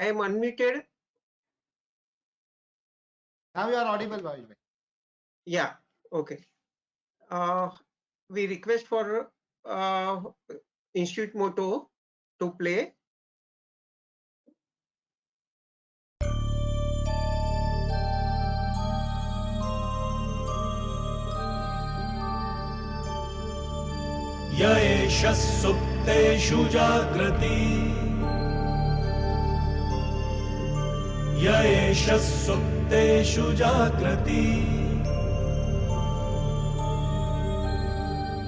I am unmuted. Now you are audible, Bhavesh bhai. Yeah. Okay. We request for Institute Motto to play. य एष सुप्तेषु जाग्रति य एष सुप्तेषु जाग्रति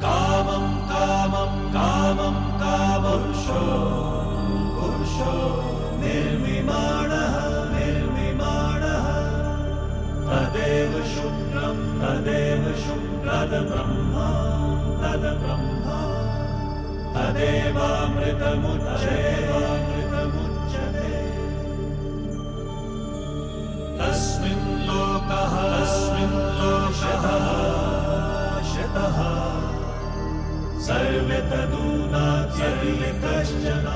कामं कामं कामं कामपुरुषो पुरुषो निर्विमाणः निर्विमाणः तदेव शुक्रं तदेव शुक्रदब्रह्मा तद्ब्रह्मा तदेवामृतमुच्यते तस्मिन् लोकः शतः सर्वे तदूनात्यपि कश्चन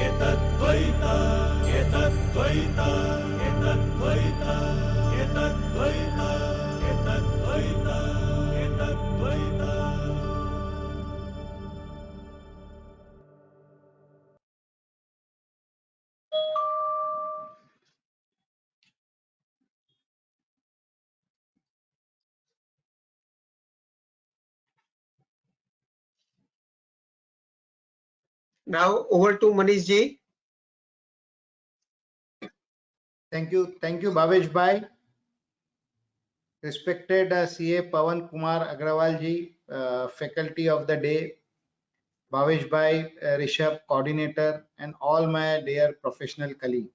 एतद्द्वैता एतद्द्वैता एतद्द्वैता एतद्द्वैता एतद्द्वैता एतद्द्वैता Now over to Manish ji. Thank you, Bhavesh bhai. Respected CA Pawan Kumar Agrawal ji, faculty of the day, Bhavesh bhai, Rishabh, coordinator, and all my dear professional colleagues.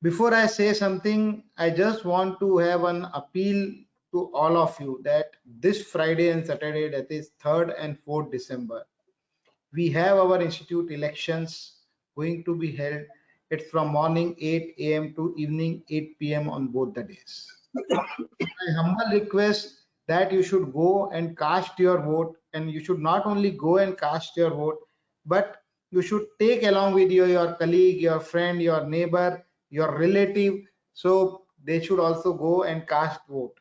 Before I say something, I just want to have an appeal to all of you that this Friday and Saturday, that is 3rd and 4th December, we have our institute elections going to be held. It's from morning 8 a.m. to evening 8 p.m. on both the days. My humble request that you should go and cast your vote, and you should not only go and cast your vote, but you should take along with you your colleague, your friend, your neighbor, your relative, so they should also go and cast vote.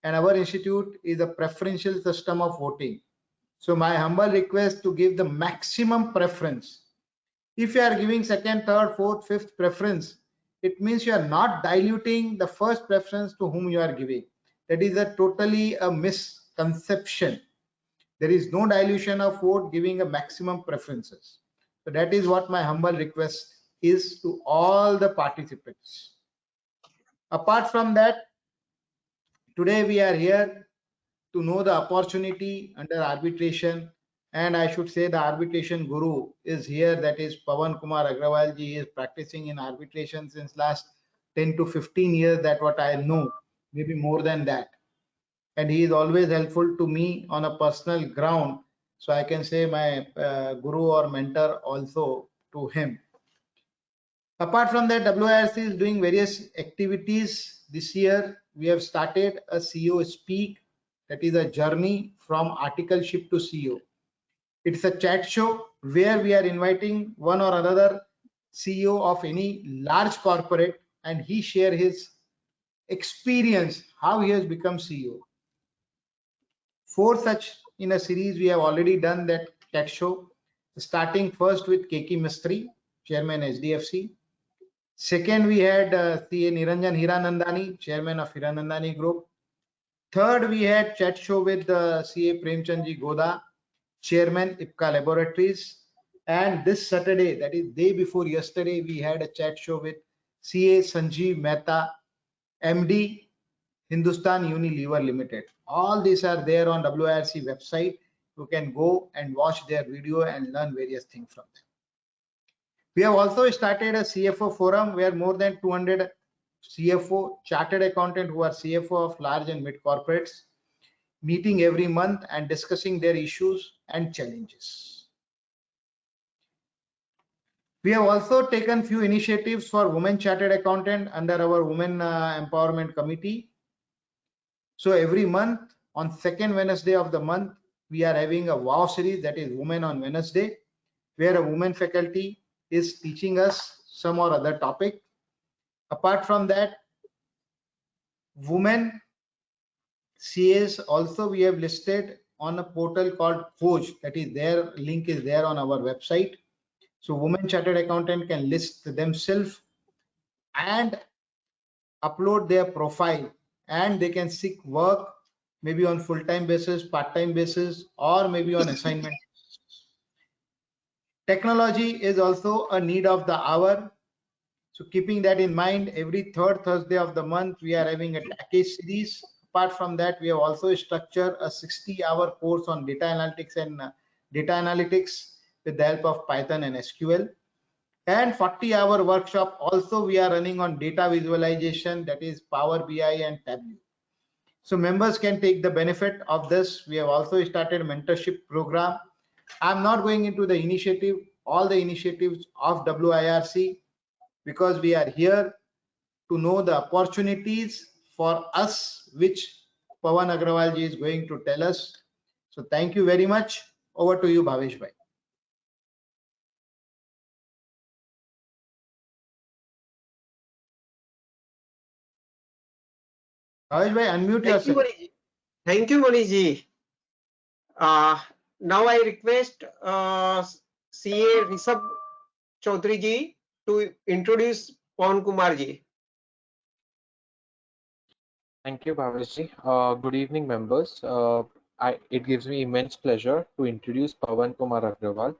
And our institute is a preferential system of voting. So my humble request to give the maximum preference. If you are giving second, third, fourth, fifth preference, it means you are not diluting the first preference to whom you are giving. That is a totally a misconception. There is no dilution of vote giving a maximum preferences. So that is what my humble request is to all the participants. Apart from that, today we are here to know the opportunity under arbitration, and I should say the arbitration guru is here, that is Pawan Kumar Agrawal ji. Is practicing in arbitration since last 10 to 15 years, that what I know, maybe more than that, and he is always helpful to me on a personal ground, so I can say my guru or mentor also to him. Apart from that, WIRC is doing various activities. This year we have started a CEO Speak, that is a journey from articleship to CEO. It's a chat show where we are inviting one or another CEO of any large corporate, and he share his experience, how he has become CEO. 4 such in a series we have already done that chat show, starting first with Keki Mistry, Chairman SDFC. Second, we had CA Niranjan Hiranandani, Chairman of Hiranandani Group. Third, we had chat show with CA Premchandji Goda, Chairman IPCA Laboratories. And this Saturday, that is day before yesterday, we had a chat show with CA Sanjeev Mehta, MD, Hindustan Unilever Limited. All these are there on WIRC website. You can go and watch their video and learn various things from them. We have also started a CFO forum where more than 200 CFO, chartered accountant who are CFO of large and mid corporates. meeting every month and discussing their issues and challenges. We have also taken few initiatives for women chartered accountant under our women empowerment committee. So every month on second Wednesday of the month, we are having a wow series, that is Women on Wednesday, where a woman faculty is teaching us some or other topic. Apart from that, women CAs also we have listed on a portal called Khoj, that is their link is there on our website. So women chartered accountant can list themselves and upload their profile, and they can seek work maybe on full-time basis, part-time basis, or maybe on assignment. Technology is also a need of the hour. So keeping that in mind, every third Thursday of the month, we are having a package series. Apart from that, we have also structured a 60-hour course on data analytics and data analytics with the help of Python and SQL. And 40-hour workshop also we are running on data visualization, that is Power BI and Tableau. So members can take the benefit of this. We have also started a mentorship program. I'm not going into the initiative, all the initiatives of WIRC, because we are here to know the opportunities for us, which Pawan Agrawal ji is going to tell us. So thank you very much. Over to you, Bhavesh bhai. Bhavesh bhai, unmute Thank you, yourself. Manish ji. Thank you, Manish ji. Now I request CA Rishabh Chaudhary ji to introduce Pawan Kumar ji. Thank you, Bhaveshji. Good evening, members. It gives me immense pleasure to introduce Pawan Kumar Agrawal.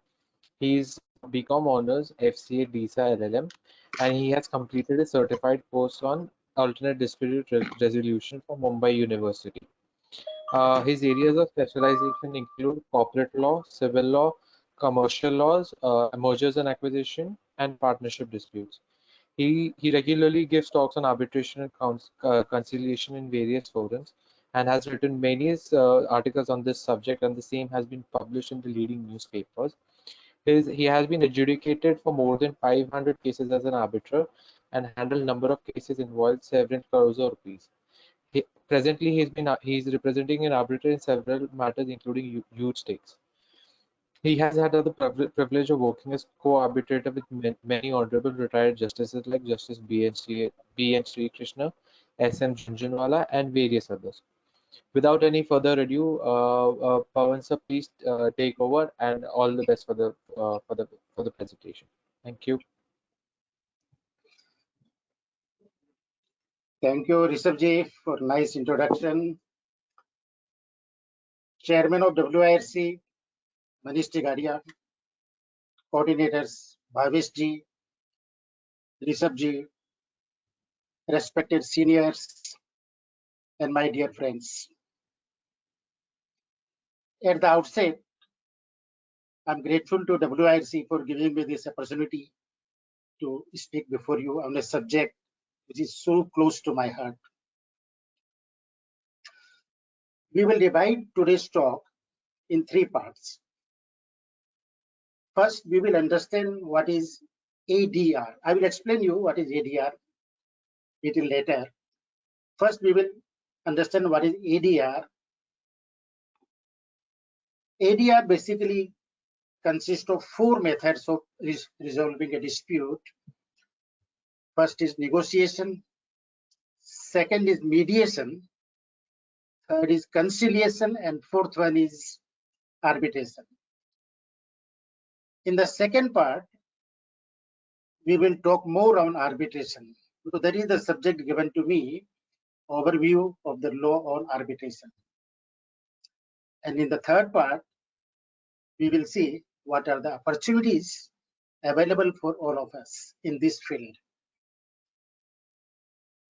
He's BCom Honors FCA DISA LLM, and he has completed a certified course on alternate dispute resolution from Mumbai University. His areas of specialization include corporate law, civil law, commercial laws, mergers and acquisition, and partnership disputes. He regularly gives talks on arbitration and conciliation in various forums and has written many articles on this subject, and the same has been published in the leading newspapers. He has been adjudicated for more than 500 cases as an arbiter and handled number of cases involved several crores of rupees. Presently, he's representing an arbiter in several matters, including huge stakes. He has had the privilege of working as co-arbitrator with many honorable retired justices like Justice B.N. Sri Krishna, S.M. Jhunjhunwala, and various others. Without any further ado, Pawan sir, please take over, and all the best for the presentation. Thank you. Thank you, Rishabh for nice introduction. Chairman of WIRC, Manish Tigadia, coordinators, Bhavesh ji, Rishabh respected seniors, and my dear friends. At the outset, I'm grateful to WIRC for giving me this opportunity to speak before you on a subject which is so close to my heart. We will divide today's talk in three parts. First, we will understand what is ADR. I will explain you what is ADR little later. First, we will understand what is ADR. ADR basically consists of four methods of resolving a dispute. First is negotiation. Second is mediation. Third is conciliation, and fourth one is arbitration. In the second part, we will talk more on arbitration. So that is the subject given to me, overview of the law on arbitration. And in the third part, we will see what are the opportunities available for all of us in this field.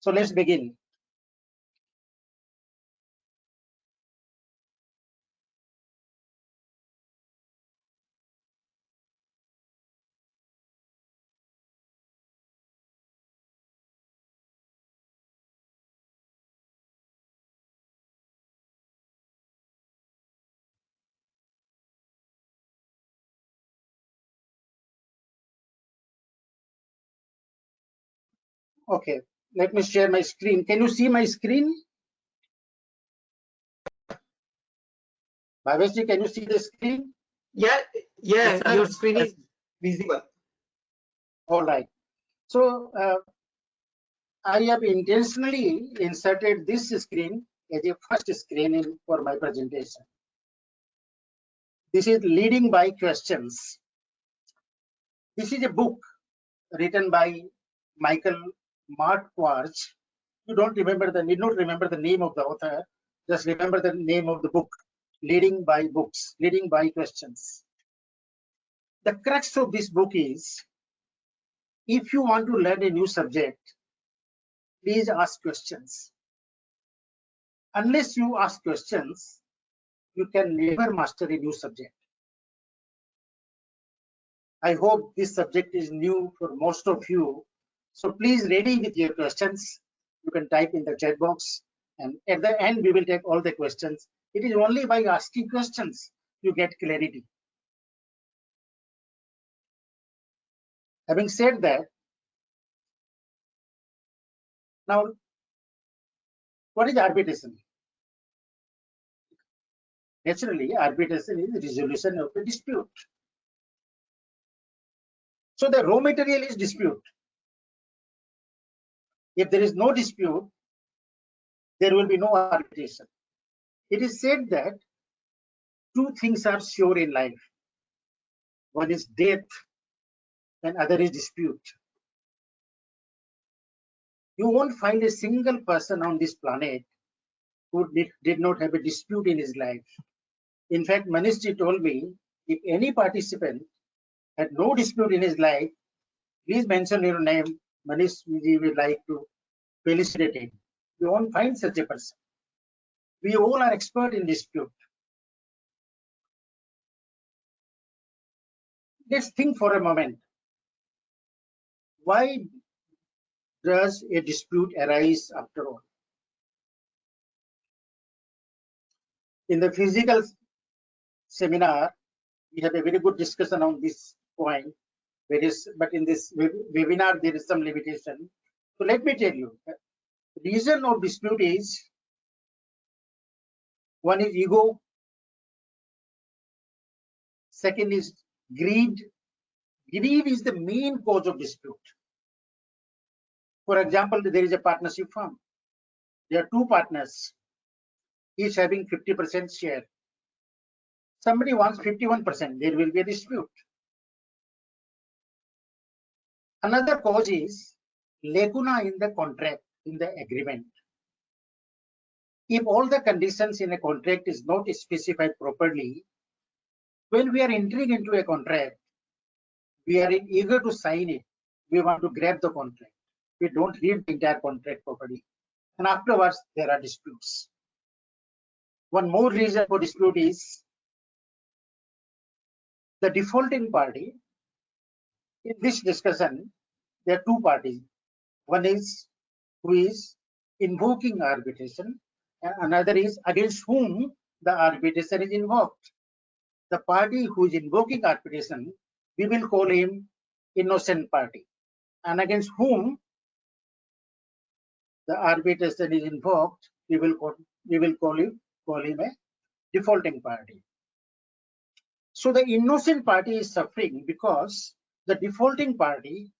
So let's begin. Okay, let me share my screen. Can you see my screen? Bhaveshji, can you see the screen? Yeah, Yes, sir. your screen is visible. All right. So I have intentionally inserted this screen as a first screen for my presentation. This is leading by questions. This is a book written by Michael Marquardt. You need not remember the name of the author. Just remember the name of the book, Leading by Books, Leading by Questions. The crux of this book is, if you want to learn a new subject, please ask questions. Unless you ask questions, you can never master a new subject. I hope this subject is new for most of you. So please ready with your questions. You can type in the chat box, and at the end we will take all the questions. It is only by asking questions you get clarity. Having said that, now what is arbitration? Naturally, arbitration is resolution of a dispute. So the raw material is dispute. If there is no dispute, there will be no arbitration. It is said that two things are sure in life. One is death and other is dispute. You won't find a single person on this planet who did not have a dispute in his life. In fact, Manishji told me, if any participant had no dispute in his life, please mention your name. Manishji would like to felicitate him. You won't find such a person. We all are expert in dispute. Let's think for a moment. Why does a dispute arise after all? In the physical seminar, we have a very good discussion on this point. But in this webinar, there is some limitation. So let me tell you, the reason of dispute is, one is ego, second is greed. Greed is the main cause of dispute. For example, there is a partnership firm. There are two partners, each having 50% share. Somebody wants 51%, there will be a dispute. Another cause is lacuna in the contract, in the agreement. If all the conditions in a contract is not specified properly, when we are entering into a contract, we are eager to sign it. We want to grab the contract. We don't read the entire contract properly. And afterwards, there are disputes. One more reason for dispute is the defaulting party. In this discussion, there are two parties. One is who is invoking arbitration, and another is against whom the arbitration is invoked. The party who is invoking arbitration, we will call him innocent party, and against whom the arbitration is invoked, we will call him a defaulting party. So the innocent party is suffering because the defaulting party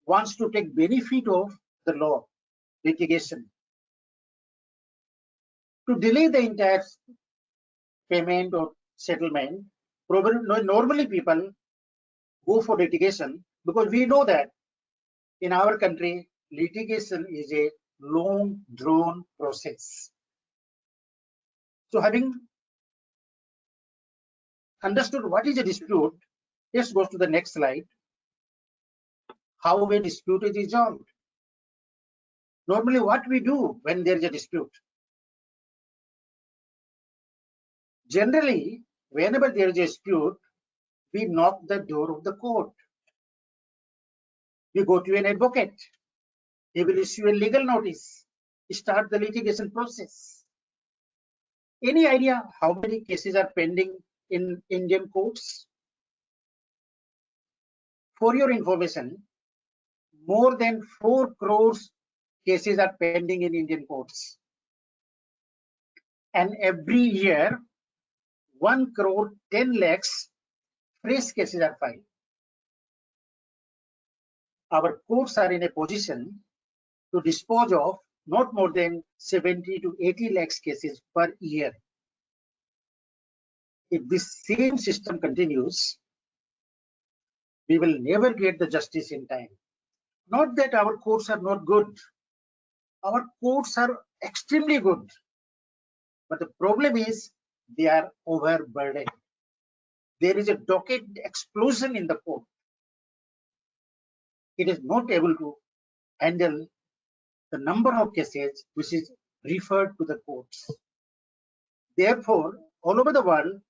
wants to take benefit of the law, litigation, to delay the entire payment or settlement. Normally people go for litigation because we know that in our country, litigation is a long drawn process. So having understood what is a dispute, let's go to the next slide. How a dispute is resolved. Normally what we do when there is a dispute. Generally, whenever there is a dispute, we knock the door of the court. We go to an advocate. He will issue a legal notice, start the litigation process. Any idea how many cases are pending in Indian courts? For your information, more than 4 crores cases are pending in Indian courts. And every year, 1 crore 10 lakhs fresh cases are filed. Our courts are in a position to dispose of not more than 70 to 80 lakhs cases per year. If this same system continues, we will never get the justice in time. Not that our courts are not good. Our courts are extremely good. But the problem is they are overburdened. There is a docket explosion in the court. It is not able to handle the number of cases which is referred to the courts. Therefore, all over the world,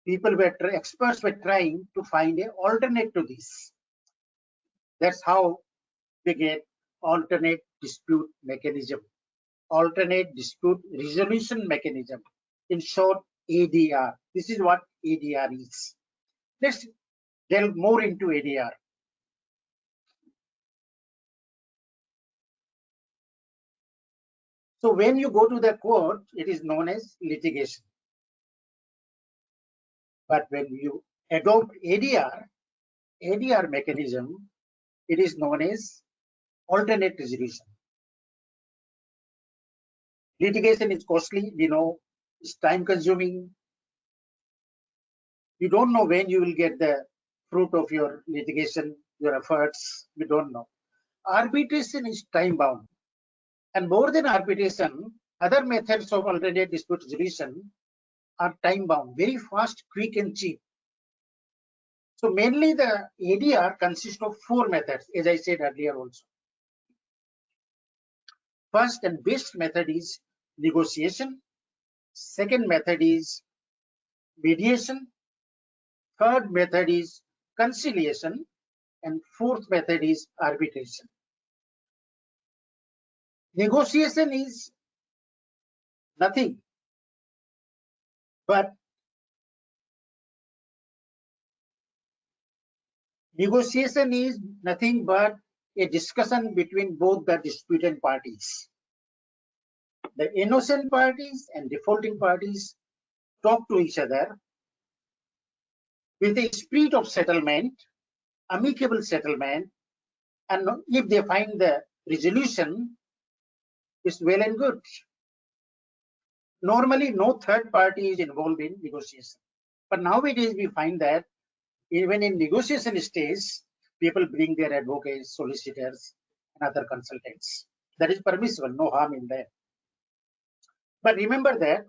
experts were trying to find an alternate to this. That's how we get alternate dispute mechanism, alternate dispute resolution mechanism. In short, ADR. This is what ADR is. Let's delve more into ADR. So when you go to the court, it is known as litigation. But when you adopt ADR mechanism, it is known as alternate resolution. Litigation is costly, we know, it's time consuming. You don't know when you will get the fruit of your litigation, your efforts, we don't know. Arbitration is time bound. And more than arbitration, other methods of alternate dispute resolution are time bound, very fast, quick and cheap. So mainly the ADR consists of 4 methods, as I said earlier also. First and best method is negotiation. Second method is mediation. Third method is conciliation. And fourth method is arbitration. Negotiation is nothing but a discussion between both the disputant parties. The innocent parties and defaulting parties talk to each other with a spirit of settlement, amicable settlement, and if they find the resolution, it's well and good. Normally, no third party is involved in negotiation. But nowadays, we find that even in negotiation stage, people bring their advocates, solicitors, and other consultants. That is permissible, no harm in that. But remember that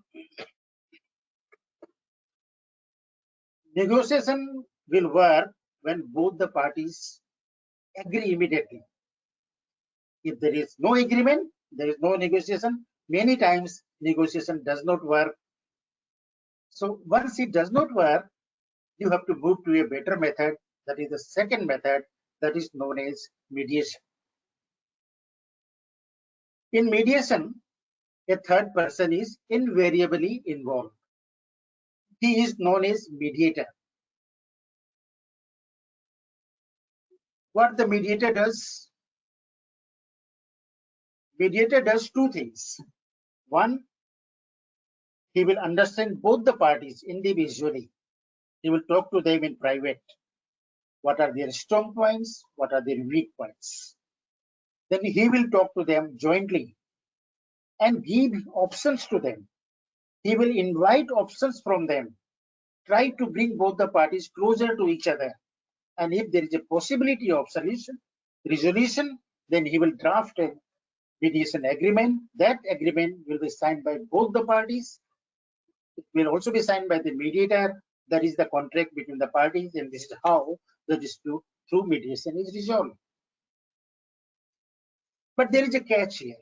negotiation will work when both the parties agree immediately. If there is no agreement, there is no negotiation. Many times negotiation does not work. So once it does not work, you have to move to a better method. That is the second method, that is known as mediation. In mediation, a third person is invariably involved. He is known as mediator. What the mediator does? Mediator does 2 things. One, he will understand both the parties individually. He will talk to them in private. What are their strong points? What are their weak points? Then he will talk to them jointly and give options to them. He will invite options from them, try to bring both the parties closer to each other. And if there is a possibility of resolution, then he will draft a mediation agreement. That agreement will be signed by both the parties. It will also be signed by the mediator. That is the contract between the parties, and this is how the dispute through mediation is resolved. But there is a catch here.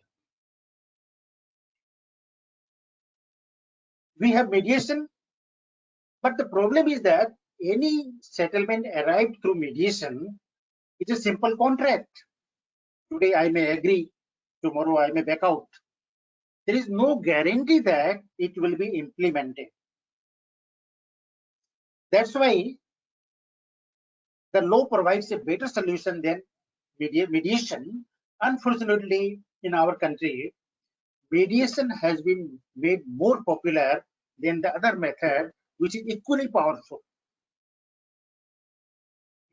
We have mediation, but the problem is that any settlement arrived through mediation is a simple contract. Today I may agree, tomorrow I may back out. There is no guarantee that it will be implemented. That's why the law provides a better solution than mediation, Unfortunately, in our country, mediation has been made more popular than the other method, which is equally powerful.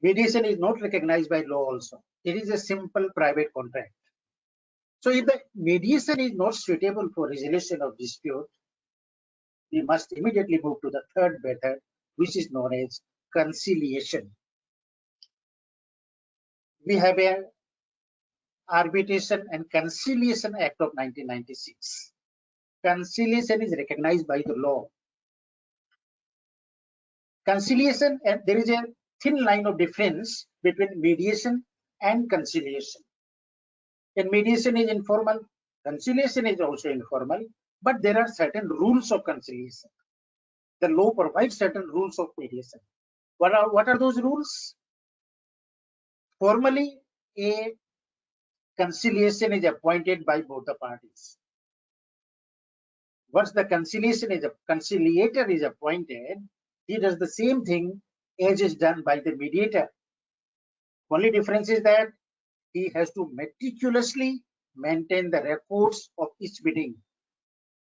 Mediation is not recognized by law also. It is a simple private contract. So if the mediation is not suitable for resolution of dispute, we must immediately move to the third method, which is known as conciliation. We have a Arbitration and Conciliation Act of 1996. Conciliation is recognized by the law. Conciliation, and there is a thin line of difference between mediation and conciliation. And mediation is informal, conciliation is also informal, but there are certain rules of conciliation. The law provides certain rules of mediation. What are those rules? Formally, a conciliation is appointed by both the parties. Once the conciliator is appointed, he does the same thing as is done by the mediator. Only difference is that he has to meticulously maintain the records of each meeting.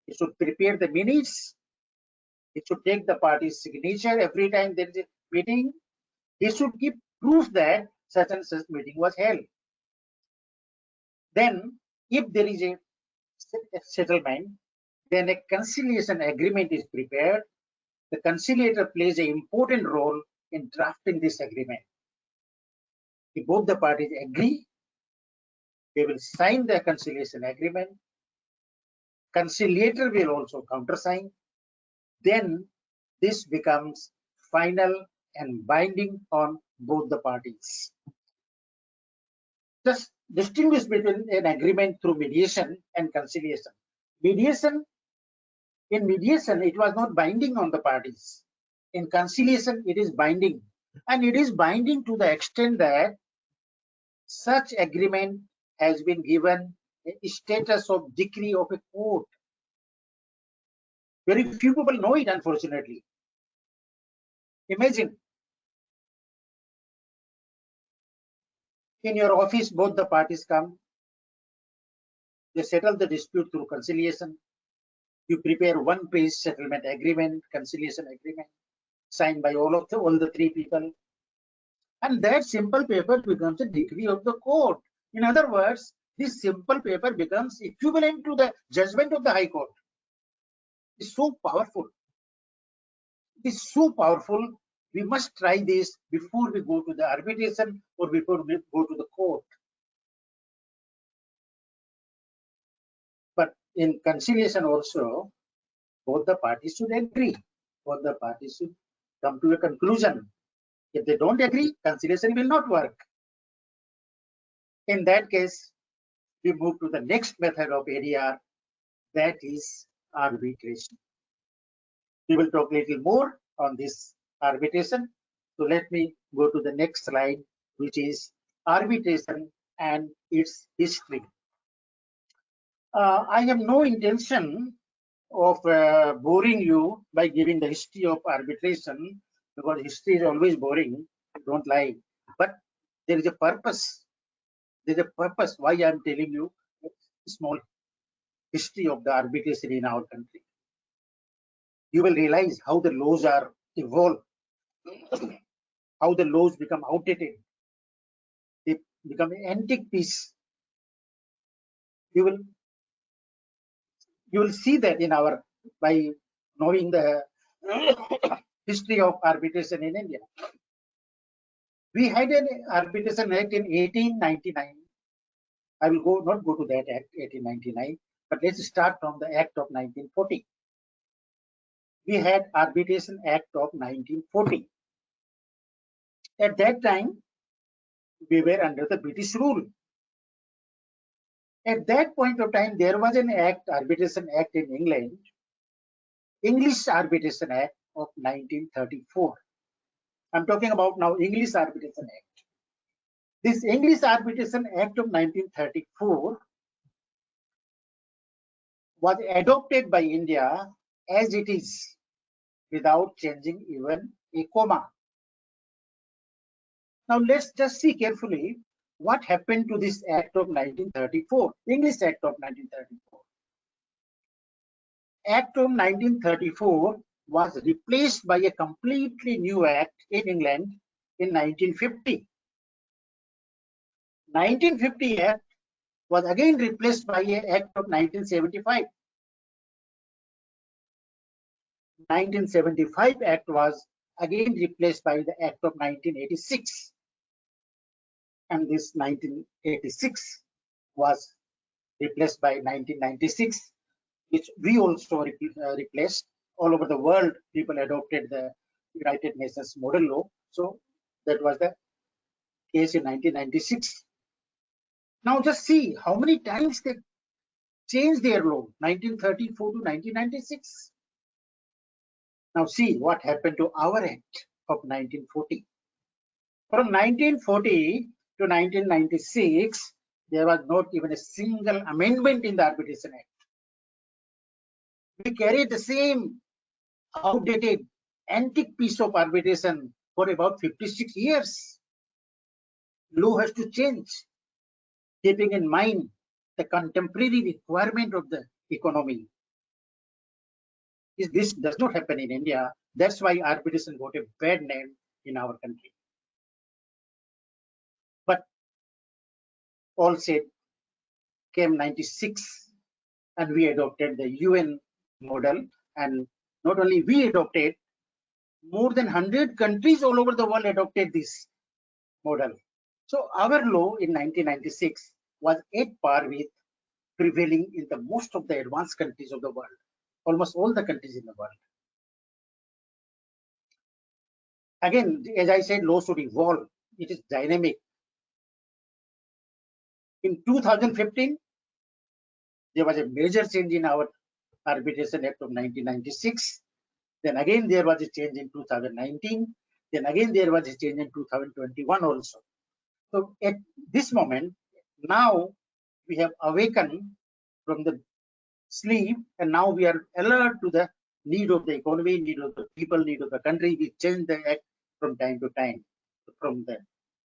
He should prepare the minutes. He should take the party's signature every time there is a meeting. He should give proof that such and such meeting was held. Then, if there is a settlement, then a conciliation agreement is prepared. The conciliator plays an important role in drafting this agreement. If both the parties agree, they will sign the conciliation agreement. Conciliator will also countersign. Then this becomes final and binding on both the parties. Just distinguish between an agreement through mediation and conciliation. In mediation, it was not binding on the parties. In conciliation, it is binding. And it is binding to the extent that such agreement has been given a status of decree of a court. Very few people know it, unfortunately. Imagine, in your office, both the parties come, they settle the dispute through conciliation. You prepare one-page settlement agreement, conciliation agreement, signed by all the three people. And that simple paper becomes a decree of the court. In other words, this simple paper becomes equivalent to the judgment of the High Court. It's so powerful. It's so powerful. We must try this before we go to the arbitration or before we go to the court. But in conciliation also, both the parties should agree. Both the parties should come to a conclusion. If they don't agree, conciliation will not work. In that case, we move to the next method of ADR, that is arbitration. We will talk a little more on this arbitration. So let me go to the next slide, which is arbitration and its history. I have no intention of boring you by giving the history of arbitration, because history is always boring, don't lie. But there is a purpose. There is a purpose why I am telling you a small history of the arbitration in our country. You will realize how the laws are evolved, how the laws become outdated. They become an antique piece. You will see that in our, by knowing the history of arbitration in India. We had an arbitration act in 1899. I will not go to that act, 1899, but let's start from the act of 1940. We had arbitration act of 1940. At that time, we were under the British rule. At that point of time, there was an act, arbitration act in England, English Arbitration Act of 1934. I'm talking about now English Arbitration Act. This English Arbitration Act of 1934 was adopted by India as it is, without changing even a comma. Now let's just see carefully what happened to this Act of 1934, English Act of 1934? Act of 1934 was replaced by a completely new act in England in 1950. 1950 Act was again replaced by an Act of 1975. 1975 Act was again replaced by the Act of 1986. And this 1986 was replaced by 1996, which we also replaced. All over the world, people adopted the United Nations model law. So that was the case in 1996. Now just see how many times they changed their law, 1934 to 1996. Now see what happened to our Act of 1940. From 1940 to 1996, there was not even a single amendment in the Arbitration Act. We carried the same outdated, antique piece of arbitration for about 56 years. Law has to change, keeping in mind the contemporary requirement of the economy. This does not happen in India. That's why arbitration got a bad name in our country. But all said, came 96 and we adopted the UN model, and not only we adopted, more than 100 countries all over the world adopted this model. So our law in 1996 was at par with prevailing in the most of the advanced countries of the world, almost all the countries in the world. Again, as I said, law should evolve. It is dynamic. In 2015, there was a major change in our Arbitration Act of 1996. Then again, there was a change in 2019. Then again, there was a change in 2021 also. So at this moment, now we have awakened from the sleep, and now we are alert to the need of the economy, need of the people, need of the country. We change the act from time to time. From the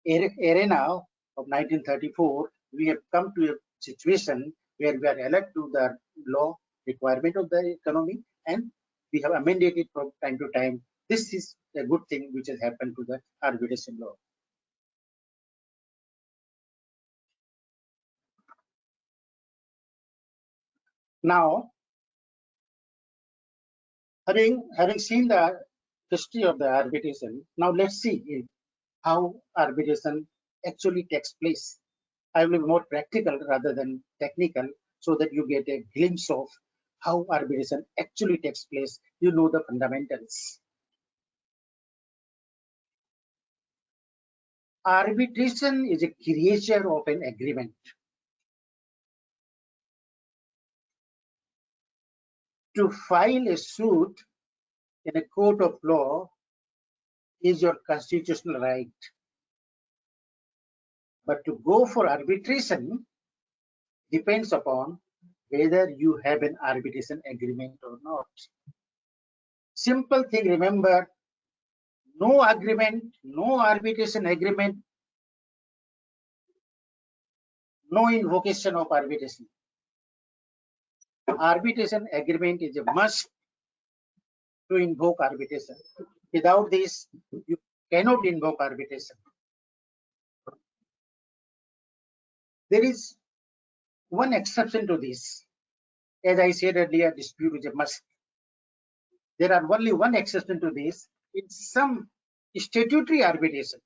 arena of 1934, we have come to a situation where we are alert to the law requirement of the economy, and we have amended it from time to time. This is a good thing which has happened to the arbitration law. Now, having seen the history of the arbitration, now let's see how arbitration actually takes place. I will be more practical rather than technical, so that you get a glimpse of how arbitration actually takes place. You know the fundamentals. Arbitration is a creature of an agreement. To file a suit in a court of law is your constitutional right. But to go for arbitration depends upon whether you have an arbitration agreement or not. Simple thing, remember, no agreement, no arbitration agreement, no invocation of arbitration. Arbitration agreement is a must to invoke arbitration. Without this, you cannot invoke arbitration. There is one exception to this. As I said earlier, dispute is a must. There are only one exception to this. In some statutory arbitration,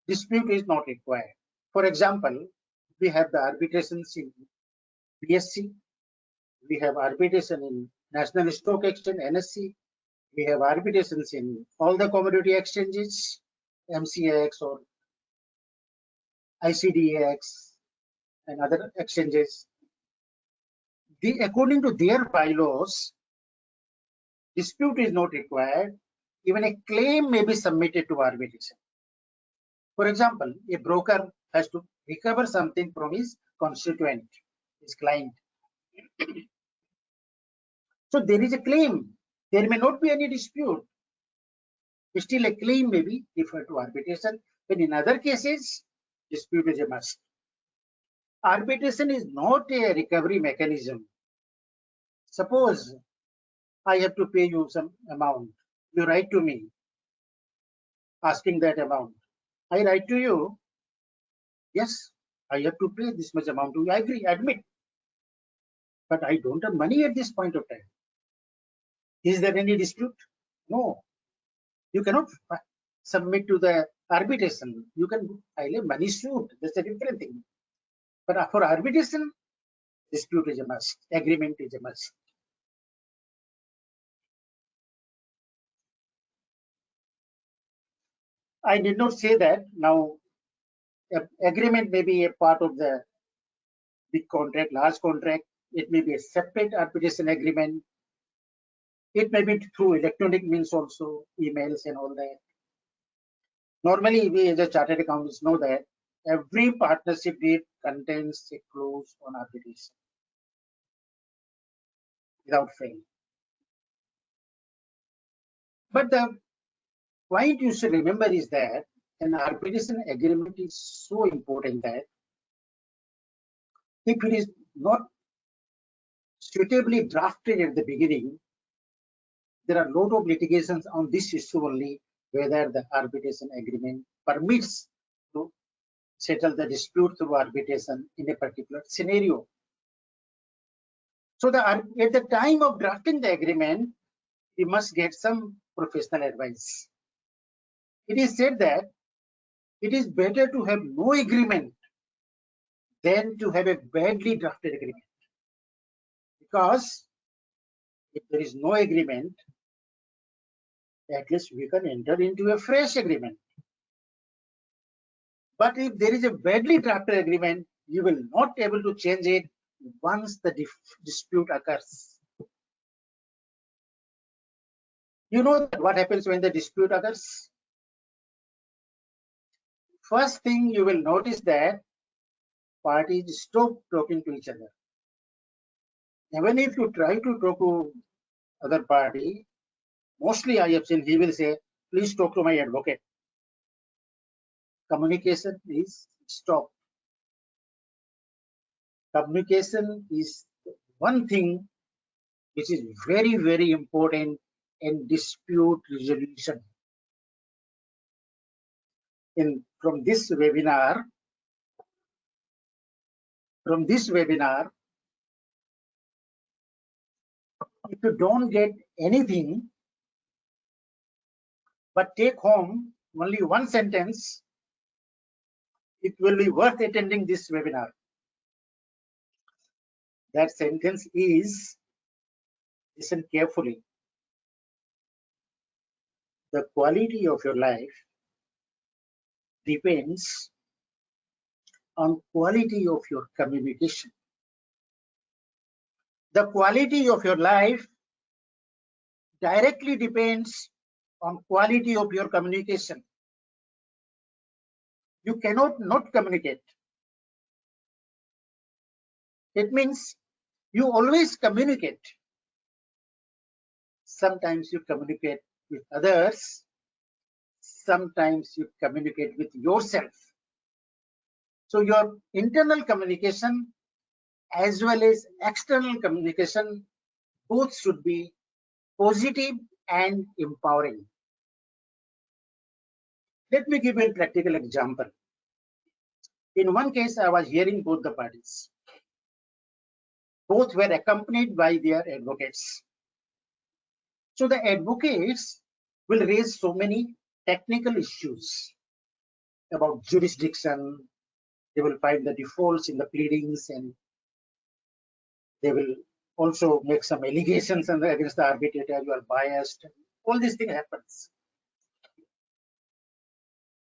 dispute is not required. For example, we have the arbitrations in BSC, we have arbitration in National Stock Exchange, NSE, we have arbitrations in all the commodity exchanges, MCX or ICDAX and other exchanges. According to their bylaws, dispute is not required. Even a claim may be submitted to arbitration. For example, a broker has to recover something from his constituent, his client. So there is a claim. There may not be any dispute. Still, a claim may be referred to arbitration. But in other cases, dispute is a must. Arbitration is not a recovery mechanism. Suppose I have to pay you some amount. You write to me asking that amount. I write to you, yes, I have to pay this much amount to you. I agree, admit. But I don't have money at this point of time. Is there any dispute? No. You cannot submit to the arbitration. You can file a money suit. That's a different thing. But for arbitration, dispute is a must. Agreement is a must. I did not say that. Now, agreement may be a part of the big contract, large contract. It may be a separate arbitration agreement. It may be through electronic means also, emails and all that. Normally, we as a chartered accountants know that every partnership deed contains a clause on arbitration without fail. But the point you should remember is that an arbitration agreement is so important that if it is not suitably drafted at the beginning, there are a lot of litigations on this issue only, whether the arbitration agreement permits to settle the dispute through arbitration in a particular scenario. So at the time of drafting the agreement, we must get some professional advice. It is said that it is better to have no agreement than to have a badly drafted agreement. Because if there is no agreement, at least we can enter into a fresh agreement. But if there is a badly drafted agreement, you will not be able to change it once the dispute occurs. You know what happens when the dispute occurs? First thing you will notice that parties stop talking to each other. Even if you try to talk to other party, mostly I have seen he will say, please talk to my advocate. Communication is stopped. Communication is one thing which is very, very important in dispute resolution. From this webinar, if you don't get anything, but take home only one sentence, it will be worth attending this webinar. That sentence is, listen carefully, the quality of your life depends on quality of your communication. The quality of your life directly depends on quality of your communication. You cannot not communicate. It means you always communicate. Sometimes you communicate with others. Sometimes you communicate with yourself. So your internal communication as well as external communication both should be positive and empowering. Let me give you a practical example. In one case, I was hearing both the parties. Both were accompanied by their advocates. So the advocates will raise so many technical issues about jurisdiction. They will find the defaults in the pleadings, and they will also make some allegations against the arbitrator. You are biased. All these things happens.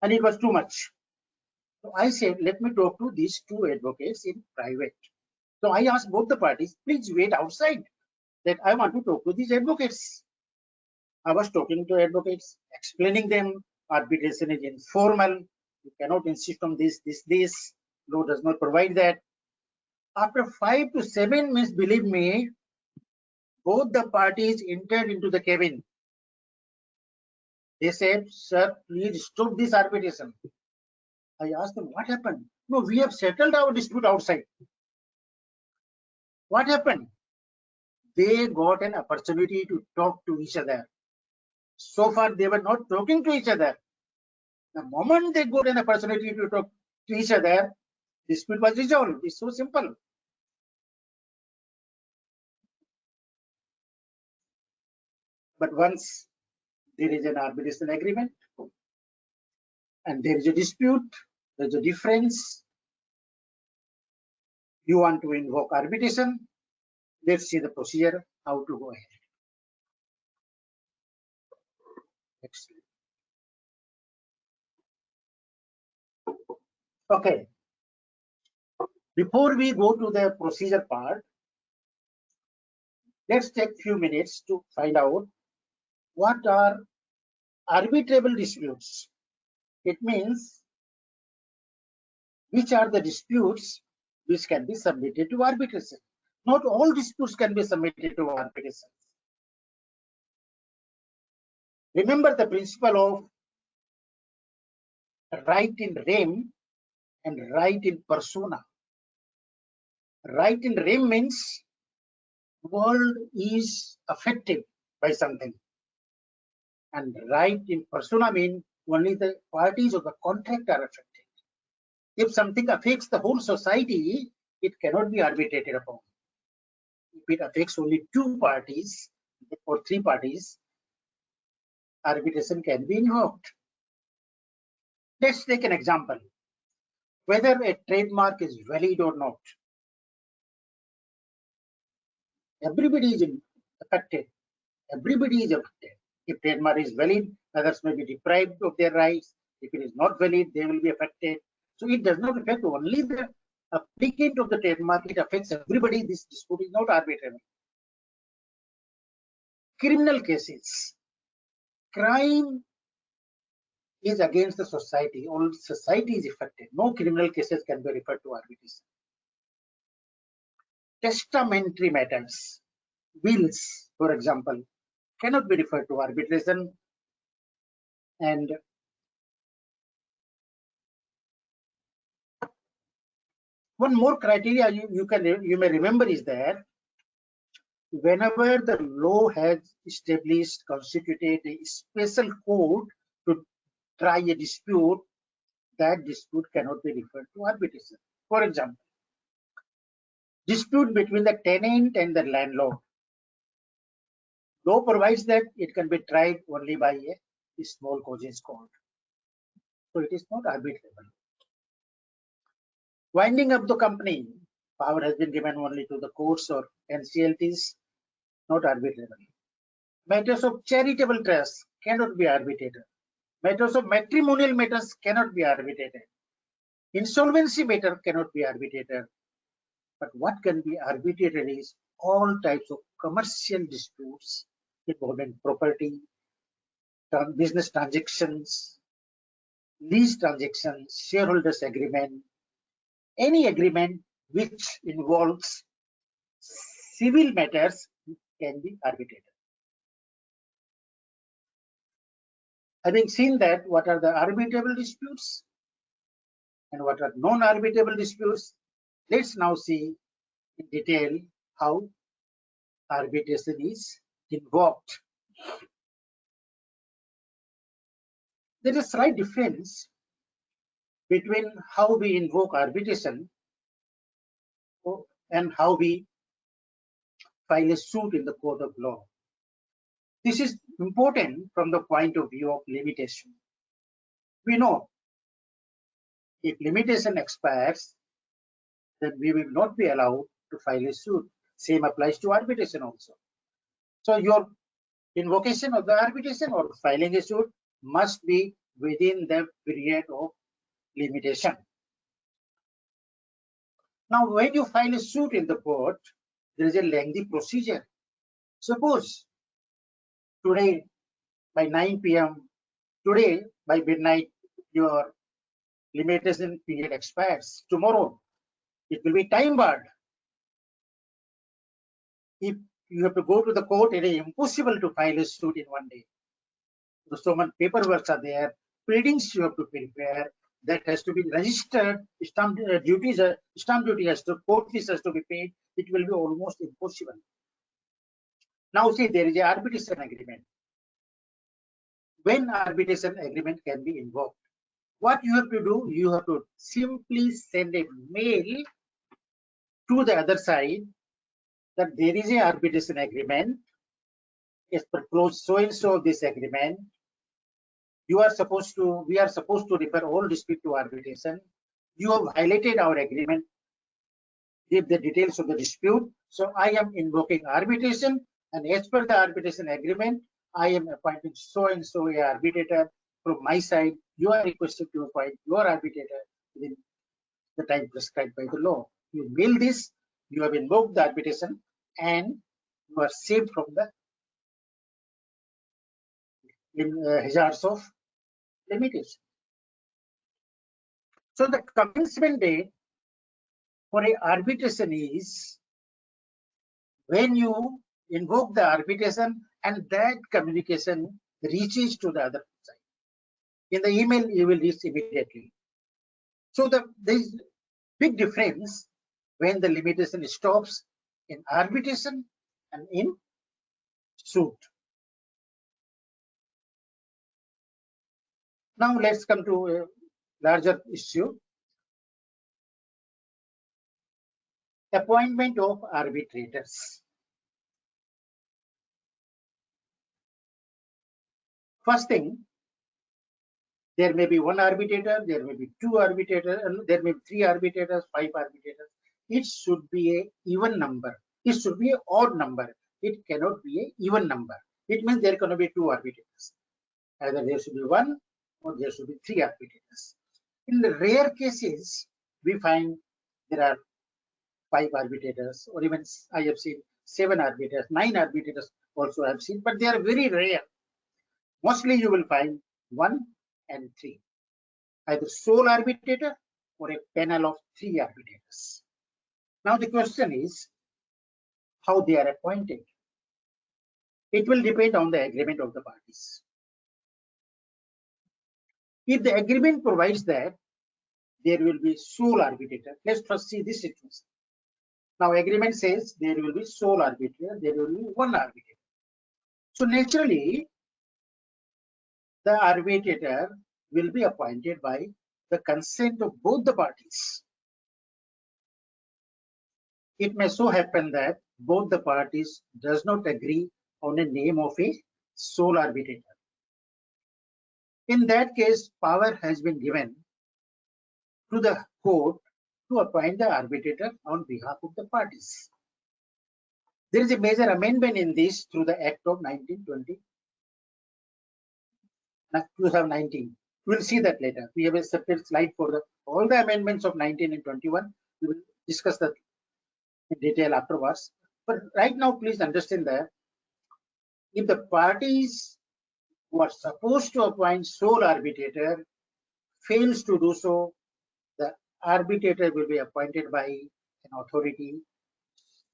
And it was too much. So I said, let me talk to these two advocates in private. So I asked both the parties, please wait outside, that I want to talk to these advocates. I was talking to advocates, explaining them arbitration is informal. You cannot insist on this. Law does not provide that. After 5 to 7 minutes, believe me, both the parties entered into the cabin. They said, sir, please stop this arbitration. I asked them, what happened? No, we have settled our dispute outside. What happened? They got an opportunity to talk to each other. So far, they were not talking to each other. The moment they got an opportunity to talk to each other, dispute was resolved. It's so simple. But once there is an arbitration agreement and there is a dispute, there's a difference, you want to invoke arbitration, let's see the procedure, how to go ahead. Next. Okay. Before we go to the procedure part, let's take a few minutes to find out what are arbitrable disputes. It means which are the disputes which can be submitted to arbitration. Not all disputes can be submitted to arbitration. Remember the principle of right in rem and right in persona. Right in rem means world is affected by something, and right in persona means only the parties of the contract are affected. If something affects the whole society, it cannot be arbitrated upon. If it affects only two parties or three parties, arbitration can be invoked. Let's take an example. Whether a trademark is valid or not. Everybody is affected. Everybody is affected. If trademark is valid, others may be deprived of their rights. If it is not valid, they will be affected. So it does not affect only the applicant of the trademark, it affects everybody. This dispute is not arbitrable. Criminal cases. Crime is against the society. All society is affected. No criminal cases can be referred to arbitration. Testamentary matters. Wills, for example, cannot be referred to arbitration. And one more criteria you may remember is that whenever the law has established, constituted a special court to try a dispute, that dispute cannot be referred to arbitration. For example, dispute between the tenant and the landlord. Law provides that it can be tried only by a small causes court. So it is not arbitrable. Winding up the company, power has been given only to the courts or NCLTs, not arbitrable. Matters of charitable trust cannot be arbitrated. Matters of matrimonial matters cannot be arbitrated. Insolvency matter cannot be arbitrated. But what can be arbitrated is all types of commercial disputes involving property, business transactions, lease transactions, shareholders agreement, any agreement which involves civil matters can be arbitrated. Having seen that, what are the arbitrable disputes and what are non-arbitrable disputes, let's now see in detail how arbitration is invoked. There is a slight difference between how we invoke arbitration and how we file a suit in the court of law. This is important from the point of view of limitation. We know if limitation expires, then we will not be allowed to file a suit. Same applies to arbitration also. So your invocation of the arbitration or filing a suit must be within the period of limitation. Now, when you file a suit in the court, there is a lengthy procedure. Suppose today by 9 p.m., today by midnight, your limitation period expires. Tomorrow, it will be time barred. If you have to go to the court, it is impossible to file a suit in one day. So many paperwork are there, pleadings you have to prepare, that has to be registered, stamp duty has to, court fees has to be paid, it will be almost impossible. Now see, there is a arbitration agreement. When arbitration agreement can be invoked, what you have to do, you have to simply send a mail to the other side that there is a arbitration agreement, as per clause so and so of this agreement, we are supposed to refer all dispute to arbitration. You have violated our agreement, give the details of the dispute. So I am invoking arbitration, and as per the arbitration agreement, I am appointing so and so a arbitrator. From my side, you are requested to appoint your arbitrator within the time prescribed by the law. You mail this, you have invoked the arbitration, and you are saved from the hazards of limitation. So the commencement date for a arbitration is when you invoke the arbitration and that communication reaches to the other side. In the email, you will reach immediately. So there is big difference when the limitation stops in arbitration and in suit. Now let's come to a larger issue. Appointment of arbitrators. First thing, there may be one arbitrator, there may be two arbitrators, there may be three arbitrators, five arbitrators. It should be an even number. It should be an odd number. It cannot be an even number. It means there cannot be two arbitrators. Either there should be one or there should be three arbitrators. In the rare cases, we find there are five arbitrators, or even I have seen 7 arbitrators, 9 arbitrators also I have seen, but they are very rare. Mostly you will find 1 and 3, either sole arbitrator or a panel of 3 arbitrators. Now the question is how they are appointed. It will depend on the agreement of the parties. If the agreement provides that there will be sole arbitrator, let's first see this situation. Now agreement says there will be sole arbitrator, there will be one arbitrator. So naturally, the arbitrator will be appointed by the consent of both the parties. It may so happen that both the parties does not agree on a name of a sole arbitrator. In that case, power has been given to the court to appoint the arbitrator on behalf of the parties. There is a major amendment in this through the Act of 2019. We'll see that later. We have a separate slide for all the amendments of 19 and 21. We will discuss that in detail afterwards. But right now, please understand that if the parties who are supposed to appoint sole arbitrator fails to do so, the arbitrator will be appointed by an authority.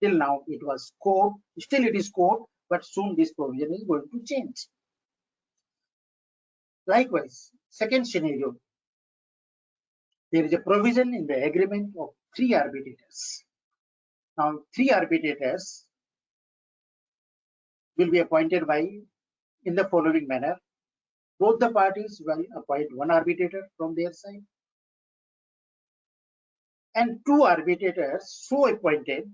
Till now, it was court. Still, it is court, but soon this provision is going to change. Likewise, second scenario, there is a provision in the agreement of 3 arbitrators. Now, 3 arbitrators will be appointed by in the following manner. Both the parties will appoint one arbitrator from their side, and 2 arbitrators so appointed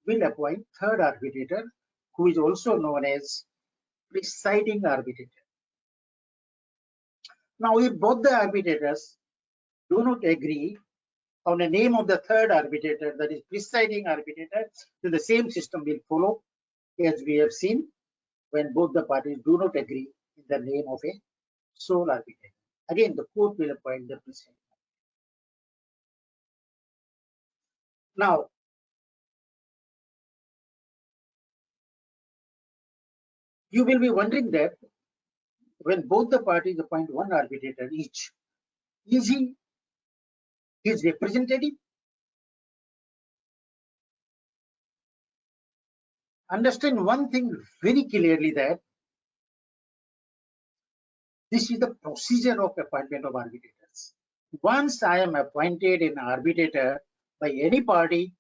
will appoint third arbitrator, who is also known as presiding arbitrator. Now, if both the arbitrators do not agree on the name of the third arbitrator, that is presiding arbitrator, then the same system will follow as we have seen when both the parties do not agree in the name of a sole arbitrator. Again, the court will appoint the presiding. Now, you will be wondering that when both the parties appoint one arbitrator each, is he his representative? Understand one thing very clearly, that this is the procedure of appointment of arbitrators. Once I am appointed an arbitrator by any party,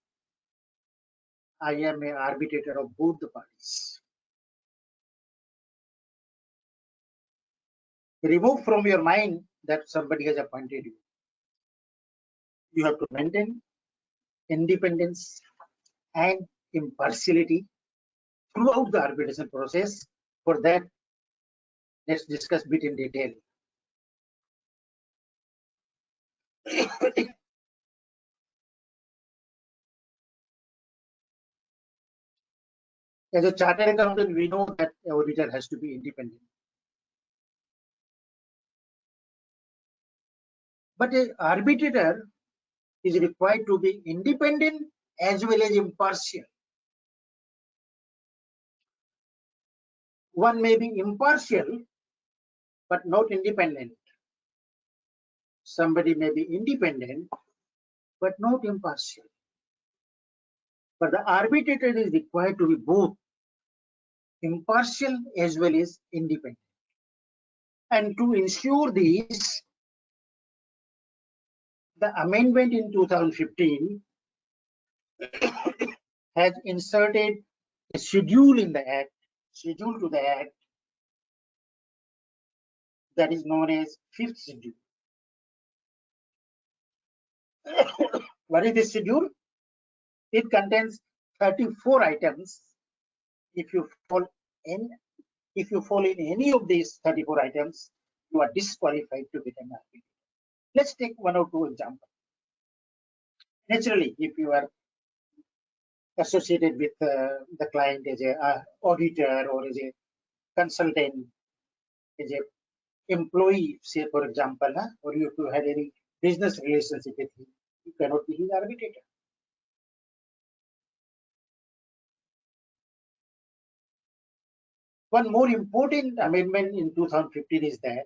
I am an arbitrator of both the parties. Remove from your mind that somebody has appointed you. You have to maintain independence and impartiality throughout the arbitration process. For that, let's discuss bit in detail. As a chartered accountant, we know that an auditor has to be independent. But an arbitrator is required to be independent as well as impartial. One may be impartial but not independent. Somebody may be independent but not impartial. But the arbitrator is required to be both impartial as well as independent. And to ensure this, the amendment in 2015 has inserted a schedule in the Act, schedule to the Act, that is known as fifth schedule. What is this schedule? It contains 34 items. If you fall in any of these 34 items, you are disqualified to become an arbitrator. Let's take one or two examples. Naturally, if you are associated with the client as a auditor or as a consultant, as a employee, say for example, or you have had any business relationship with him, you cannot be his arbitrator. One more important amendment in 2015 is that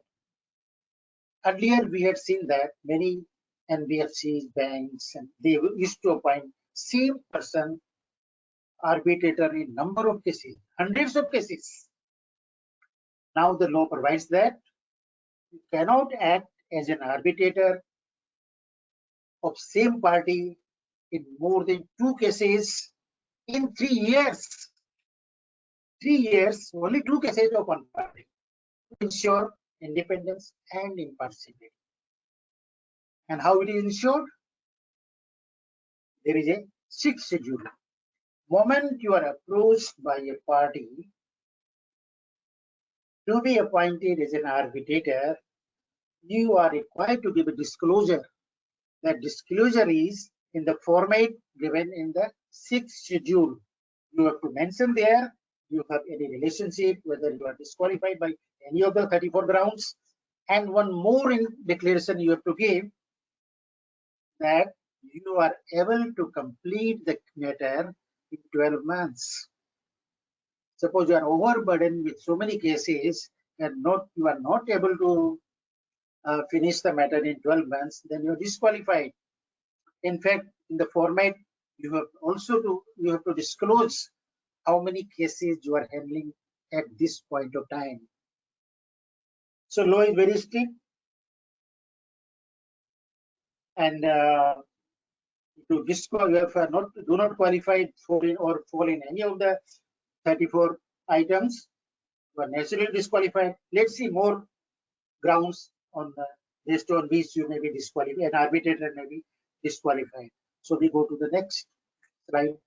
earlier we had seen that many NBFCs, banks, and they used to appoint same person arbitrator in number of cases, hundreds of cases. Now the law provides that you cannot act as an arbitrator of same party in more than 2 cases in 3 years. 3 years, only 2 cases of one party to ensure independence and impartiality. And how it is ensured? There is a 6th schedule. Moment you are approached by a party to be appointed as an arbitrator, you are required to give a disclosure. That disclosure is in the format given in the 6th schedule. You have to mention there you have any relationship, whether you are disqualified by any of the 34 grounds, and one more in declaration you have to give that you are able to complete the matter in 12 months. Suppose you are overburdened with so many cases and you are not able to finish the matter in 12 months, then you are disqualified. In fact, in the format, you have to disclose how many cases you are handling at this point of time. So law is very strict, and do not qualify for or fall in any of the 34 items, you are naturally disqualified. Let's see more grounds on based on which you may be disqualified. An arbitrator may be disqualified. So we go to the next slide.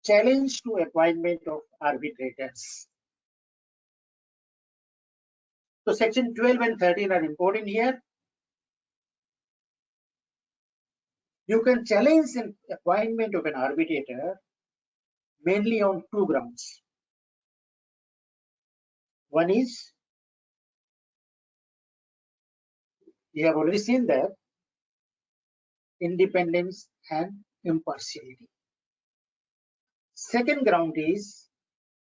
Challenge to appointment of arbitrators. So section 12 and 13 are important here. You can challenge an appointment of an arbitrator mainly on 2 grounds. One is, we have already seen that, independence and impartiality. Second ground is,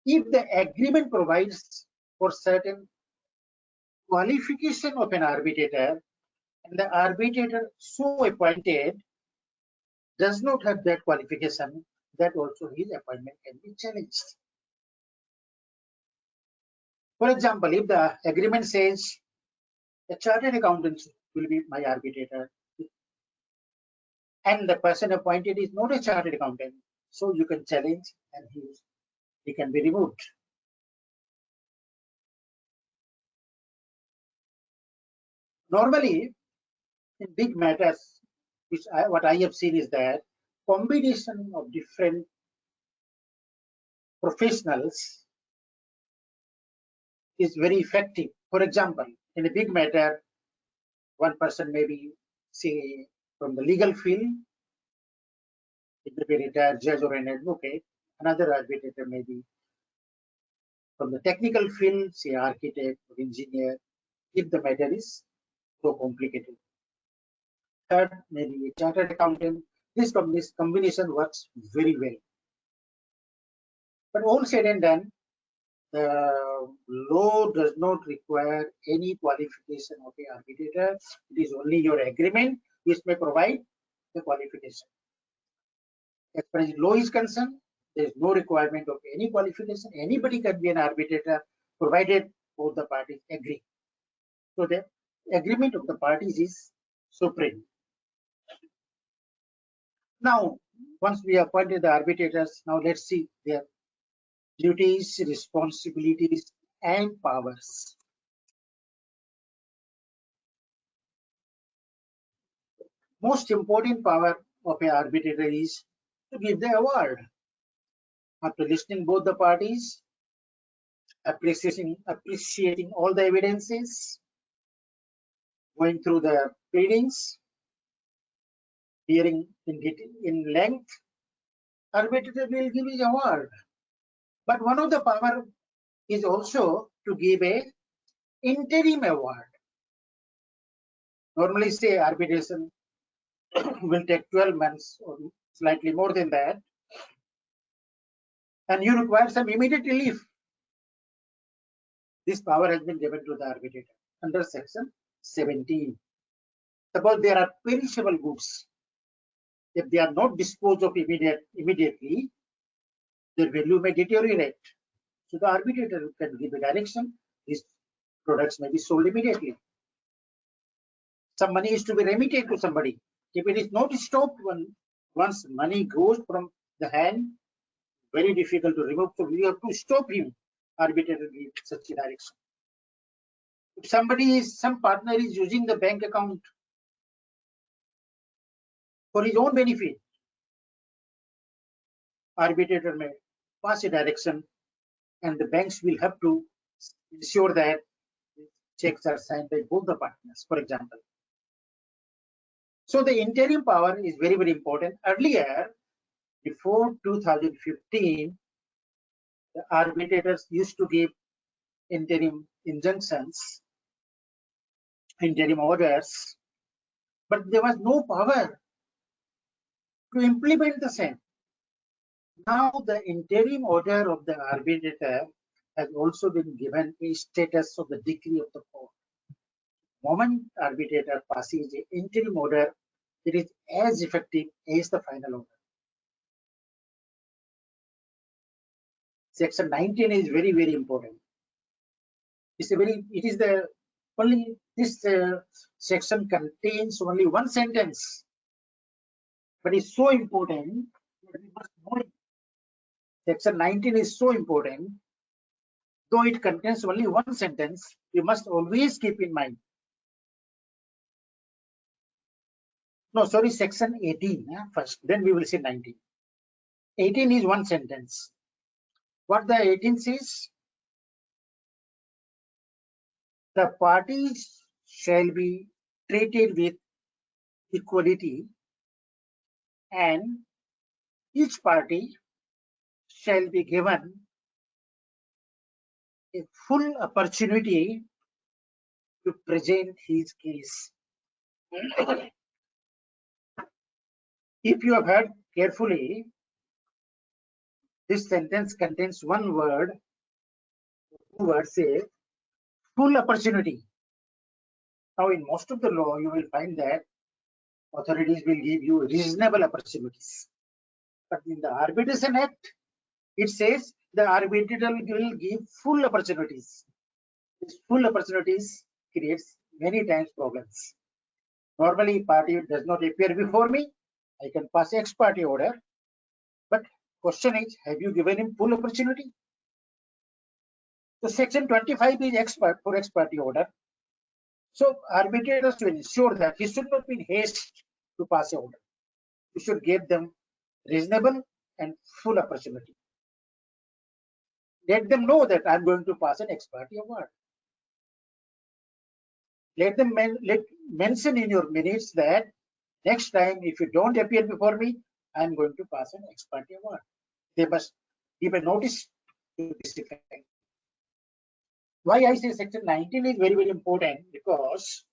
if the agreement provides for certain qualification of an arbitrator and the arbitrator so appointed does not have that qualification, that also his appointment can be challenged. For example, if the agreement says a chartered accountant will be my arbitrator. And the person appointed is not a chartered accountant. So you can challenge and he can be removed. Normally, in big matters, what I have seen is that combination of different professionals is very effective. For example, in a big matter, one person may be, say, from the legal field, it may be a retired judge or an advocate. Another arbitrator may be from the technical field, say architect or engineer, if the matter is so complicated. Third, maybe a chartered accountant. This combination works very well. But all said and done, the law does not require any qualification of the arbitrator. It is only your agreement which may provide the qualification. As far as law is concerned, there is no requirement of any qualification. Anybody can be an arbitrator provided both the parties agree. So the agreement of the parties is supreme. Now, once we appointed the arbitrators, now let's see their duties, responsibilities, and powers. Most important power of an arbitrator is to give the award. After listening both the parties, appreciating all the evidences, going through the pleadings, hearing in length, arbitrator will give his award. But one of the power is also to give a interim award. Normally, say arbitration will take 12 months or slightly more than that, and you require some immediate relief. This power has been given to the arbitrator under section 17. Suppose there are perishable goods. If they are not disposed of immediately, their value may deteriorate. So the arbitrator can give a direction. These products may be sold immediately. Some money is to be remitted to somebody. If it is not stopped once money goes from the hand, very difficult to remove. So we have to stop him. Arbitrator gives such a direction. If some partner is using the bank account for his own benefit, arbitrator may pass a direction, and the banks will have to ensure that checks are signed by both the partners, for example. So the interim power is very, very important. Earlier, before 2015, the arbitrators used to give interim injunctions, interim orders, but there was no power to implement the same. Now the interim order of the arbitrator has also been given a status of the decree of the court. Moment arbitrator passes the interim order, it is as effective as the final order. Section 19 is very, very important. This section contains only one sentence, but it's so important that we must know it. Section 19 is so important, though it contains only one sentence, you must always keep in mind. No, sorry, section 18 first, then we will say 19. 18 is one sentence. What the 18 says? The parties shall be treated with equality, and each party shall be given a full opportunity to present his case. If you have heard carefully, this sentence contains one word, two words say full opportunity. Now in most of the law, you will find that authorities will give you reasonable opportunities. But in the Arbitration Act, it says the arbitrator will give full opportunities. These full opportunities creates many times problems. Normally, party does not appear before me, I can pass ex parte order. But question is, have you given him full opportunity? So section 25 is for ex parte order. So arbitrators, to ensure that he should not be in haste to pass a order, we should give them reasonable and full opportunity. Let them know that I'm going to pass an ex parte award. Let them mention in your minutes that next time, if you don't appear before me, I'm going to pass an ex parte award. They must give a notice to this effect. Why I say section 19 is very, very important, because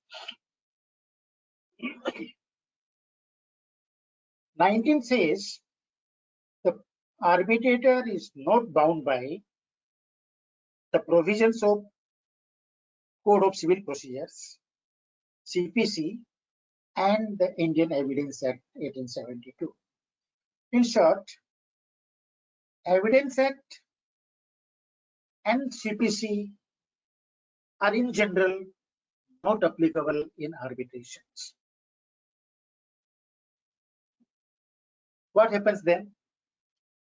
19 says the arbitrator is not bound by the provisions of Code of Civil Procedures, CPC, and the Indian Evidence Act 1872. In short, Evidence Act and CPC are in general not applicable in arbitrations. What happens then?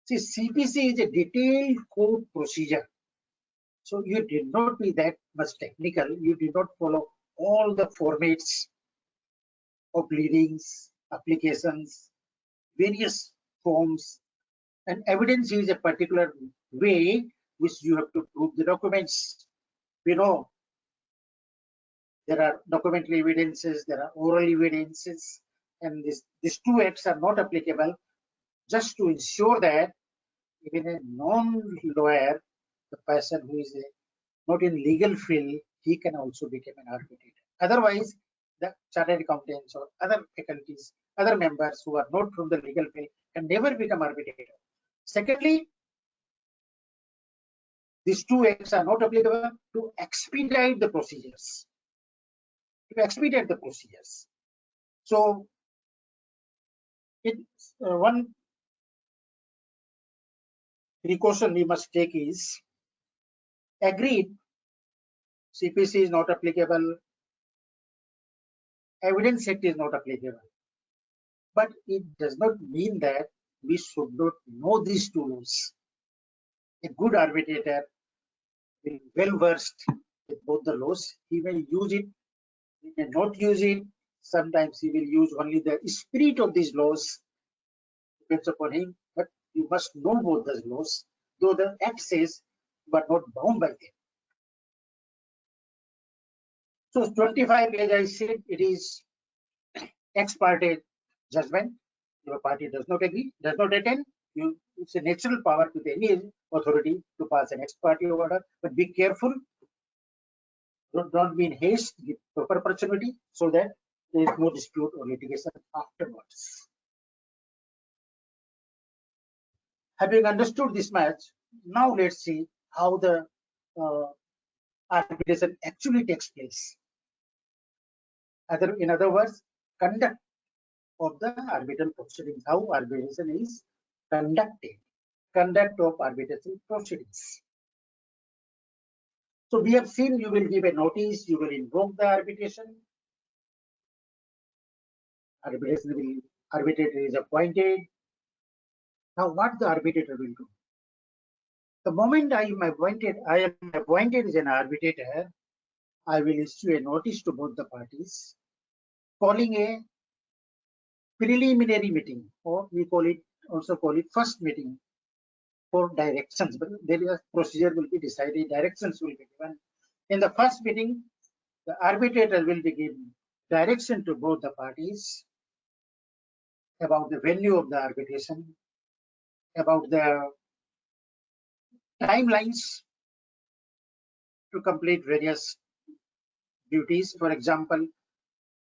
See, CPC is a detailed court procedure. So you did not be that much technical. You did not follow all the formats of pleadings, applications, various forms, and evidence is a particular way which you have to prove the documents. We know there are documentary evidences, there are oral evidences, and these two acts are not applicable, just to ensure that even a non-lawyer, the person who is not in legal field, he can also become an arbitrator. Otherwise, the chartered accountants or other faculties, other members who are not from the legal field can never become arbitrator. Secondly, these two acts are not applicable to expedite the procedures. To expedite the procedures. So, one precaution we must take is, agreed, CPC is not applicable, Evidence Act is not applicable. But it does not mean that we should not know these two laws. A good arbitrator will be well versed with both the laws. He may use it, he may not use it. Sometimes he will use only the spirit of these laws. Depends upon him. But you must know both those laws, though the Act says you are not bound by them. So 25, as I said, it is ex parte judgment. Your party does not agree, does not attend. It's a natural power with any authority to pass an ex parte order, but be careful. Don't be in haste, give proper opportunity so that there is no dispute or litigation afterwards. Having understood this much, now let's see how the arbitration actually takes place. In other words, conduct of the arbitral proceedings, how arbitration is conducted, conduct of arbitration proceedings. So we have seen you will give a notice, you will invoke the arbitration. Arbitrator is appointed. Now what the arbitrator will do? The moment I am appointed as an arbitrator, I will issue a notice to both the parties, calling a preliminary meeting, or we also call it first meeting, for directions. But there is a procedure will be decided, directions will be given. In the first meeting, the arbitrator will be giving direction to both the parties about the venue of the arbitration, about the timelines to complete various duties. For example,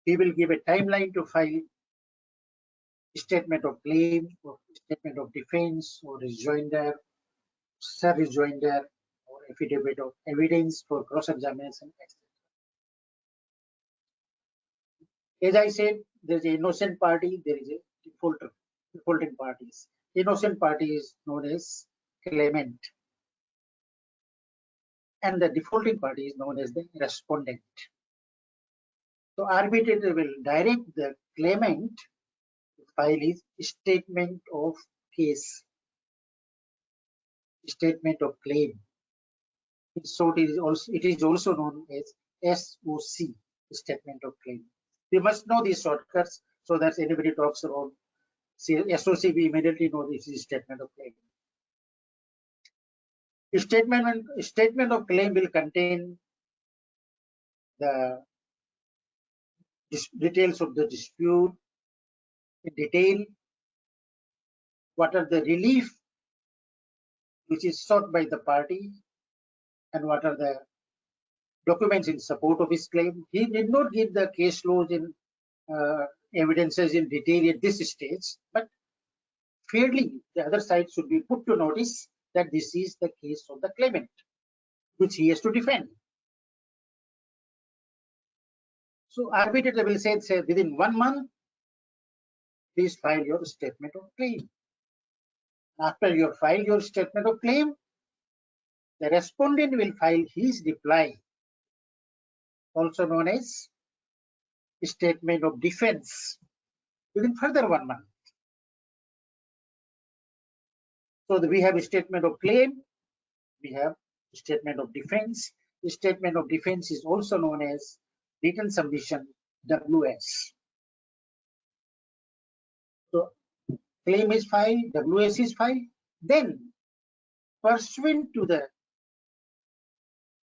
he will give a timeline to file statement of claim, or statement of defense, or rejoinder, sub-rejoinder, or affidavit of evidence for cross-examination, etc. As I said, there is an innocent party, there is a defaulting parties. Innocent party is known as claimant, and the defaulting party is known as the respondent. So arbitrator will direct the claimant to file his statement of case, statement of claim. So it is also known as SOC, statement of claim. We must know these shortcuts so that anybody talks about SOC, we immediately know this is statement of claim. Statement of claim will contain the details of the dispute in detail, what are the relief which is sought by the party, and what are the documents in support of his claim. He did not give the case laws in evidences in detail at this stage, but fairly the other side should be put to notice that this is the case of the claimant, which he has to defend. So arbitrator will say within 1 month, please file your statement of claim. After you have filed your statement of claim, the respondent will file his reply, also known as statement of defense, within further 1 month. So we have a statement of claim, we have statement of defense. The statement of defense is also known as written submission, WS. So claim is filed, WS is filed, then pursuant to the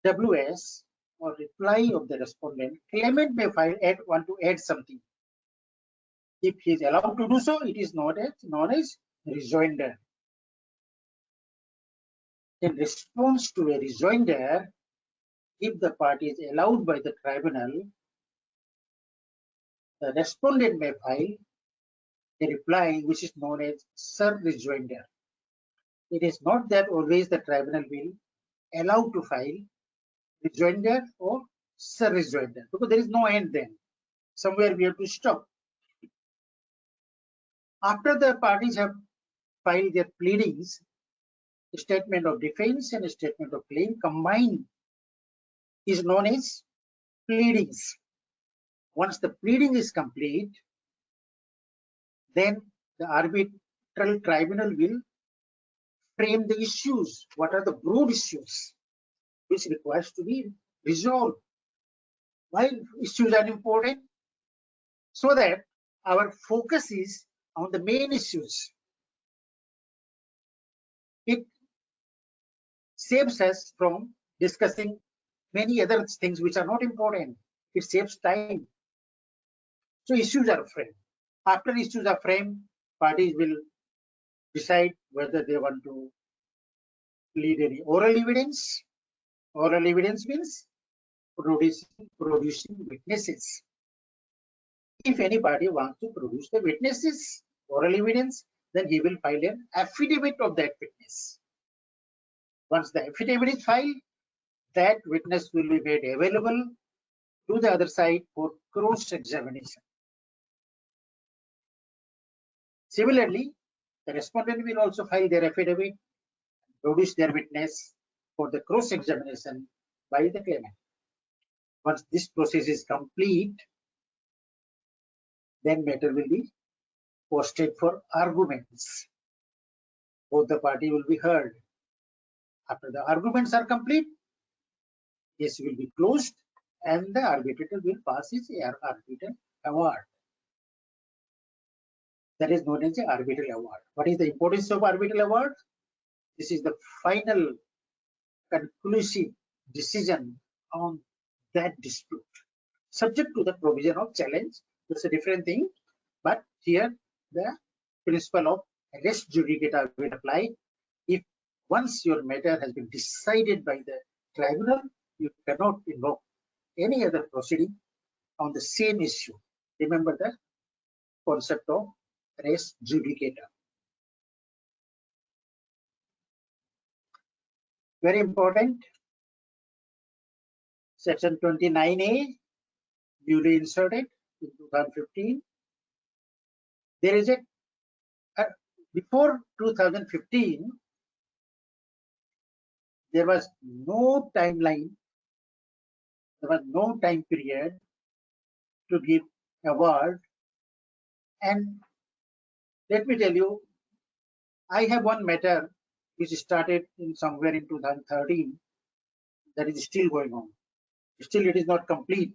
WS or reply of the respondent, claimant may want to add something. If he is allowed to do so, it is known as rejoinder. In response to a rejoinder, if the party is allowed by the tribunal, the respondent may file a reply which is known as sur rejoinder. It is not that always the tribunal will allow to file rejoinder or sur rejoinder, because there is no end then. Somewhere we have to stop. After the parties have filed their pleadings, a statement of defense and a statement of claim combined is known as pleadings. Once the pleading is complete, then the arbitral tribunal will frame the issues. What are the broad issues which requires to be resolved? Why issues are important? So that our focus is on the main issues. It saves us from discussing many other things which are not important. It saves time. So issues are framed. After issues are framed, parties will decide whether they want to plead any oral evidence. Oral evidence means producing witnesses. If any party wants to produce the witnesses, oral evidence, then he will file an affidavit of that witness. Once the affidavit is filed, that witness will be made available to the other side for cross-examination. Similarly, the respondent will also file their affidavit, produce their witness for the cross-examination by the claimant. Once this process is complete, then matter will be posted for arguments. Both the party will be heard. After the arguments are complete, case will be closed and the arbitrator will pass his arbitral award. That is known as the arbitral award. What is the importance of arbitral award? This is the final conclusive decision on that dispute, subject to the provision of challenge. That's a different thing, but here the principle of res judicata will apply. If once your matter has been decided by the tribunal, you cannot invoke any other proceeding on the same issue. Remember the concept of res judicata. Very important. Section 29A, newly inserted in 2015. There is a before 2015, there was no timeline, there was no time period to give award. And let me tell you, I have one matter which started in somewhere in 2013 that is still going on. Still, it is not complete.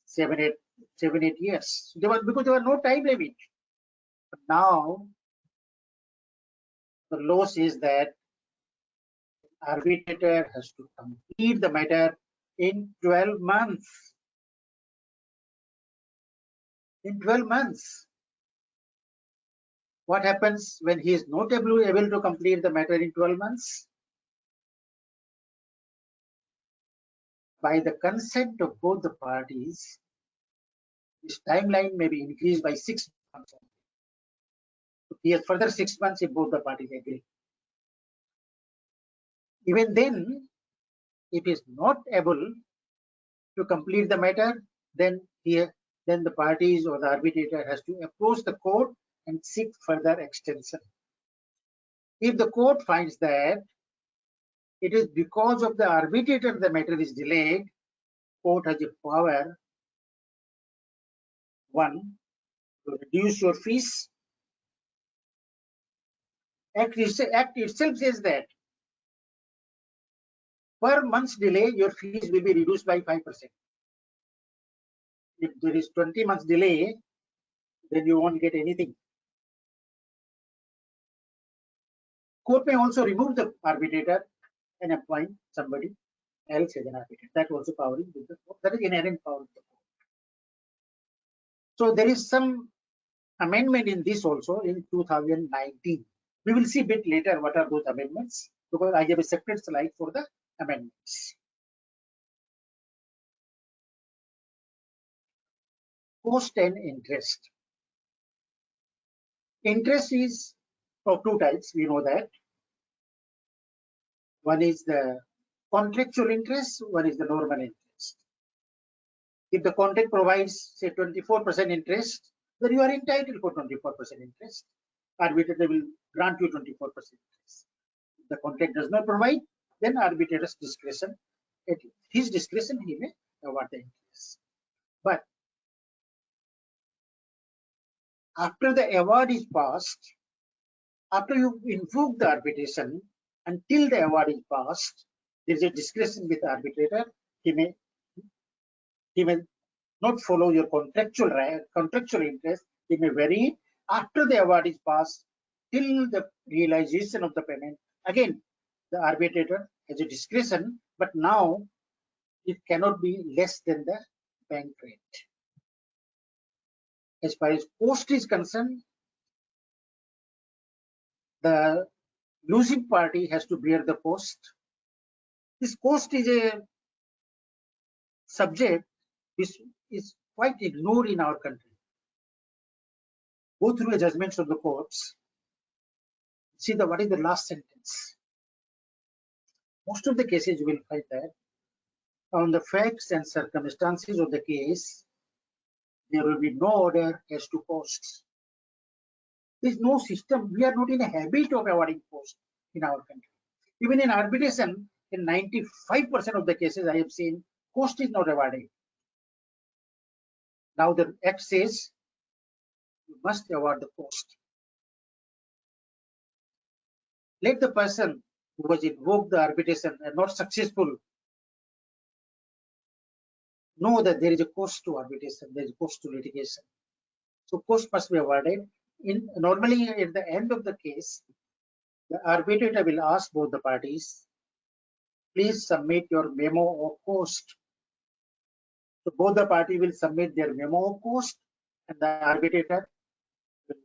7, 8 years. Because there was no time limit. But now the law says that arbitrator has to complete the matter in 12 months. In 12 months. What happens when he is not able to complete the matter in 12 months? By the consent of both the parties, this timeline may be increased by 6 months. He has further 6 months if both the parties agree. Even then, if he is not able to complete the matter, then the parties or the arbitrator has to approach the court and seek further extension. If the court finds that it is because of the arbitrator the matter is delayed, court has a power, one, to reduce your fees. Act itself says that per month's delay, your fees will be reduced by 5%. If there is 20 months delay, then you won't get anything. Court may also remove the arbitrator and appoint somebody else as an arbitrator. That also power is with the court. That is inherent power of the court. So there is some amendment in this also in 2019. We will see a bit later what are those amendments, because I have a separate slide for the amendments. Cost and interest. Interest is of two types, we know that. One is the contractual interest, one is the normal interest. If the contract provides, say, 24% interest, then you are entitled for 24% interest. Arbitrator will grant you 24% interest. If the contract does not provide, then arbitrator's discretion, at his discretion, he may award the interest. But after the award is passed, after you invoke the arbitration, until the award is passed, there is a discretion with the arbitrator. He may not follow your contractual interest. He may vary after the award is passed till the realization of the payment. Again, the arbitrator has a discretion, but now it cannot be less than the bank rate. As far as cost is concerned, the losing party has to bear the cost. This cost is a subject which is quite ignored in our country. Go through the judgments of the courts, see what is the last sentence. Most of the cases you will find that on the facts and circumstances of the case, there will be no order as to costs. There is no system. We are not in a habit of awarding costs in our country. Even in arbitration, in 95% of the cases I have seen, cost is not awarded. Now the act says you must award the cost. Let the person who has invoked the arbitration and not successful know that there is a cost to arbitration, there is a cost to litigation. So cost must be awarded. Normally at the end of the case, the arbitrator will ask both the parties, please submit your memo of cost. So both the party will submit their memo of cost, and the arbitrator will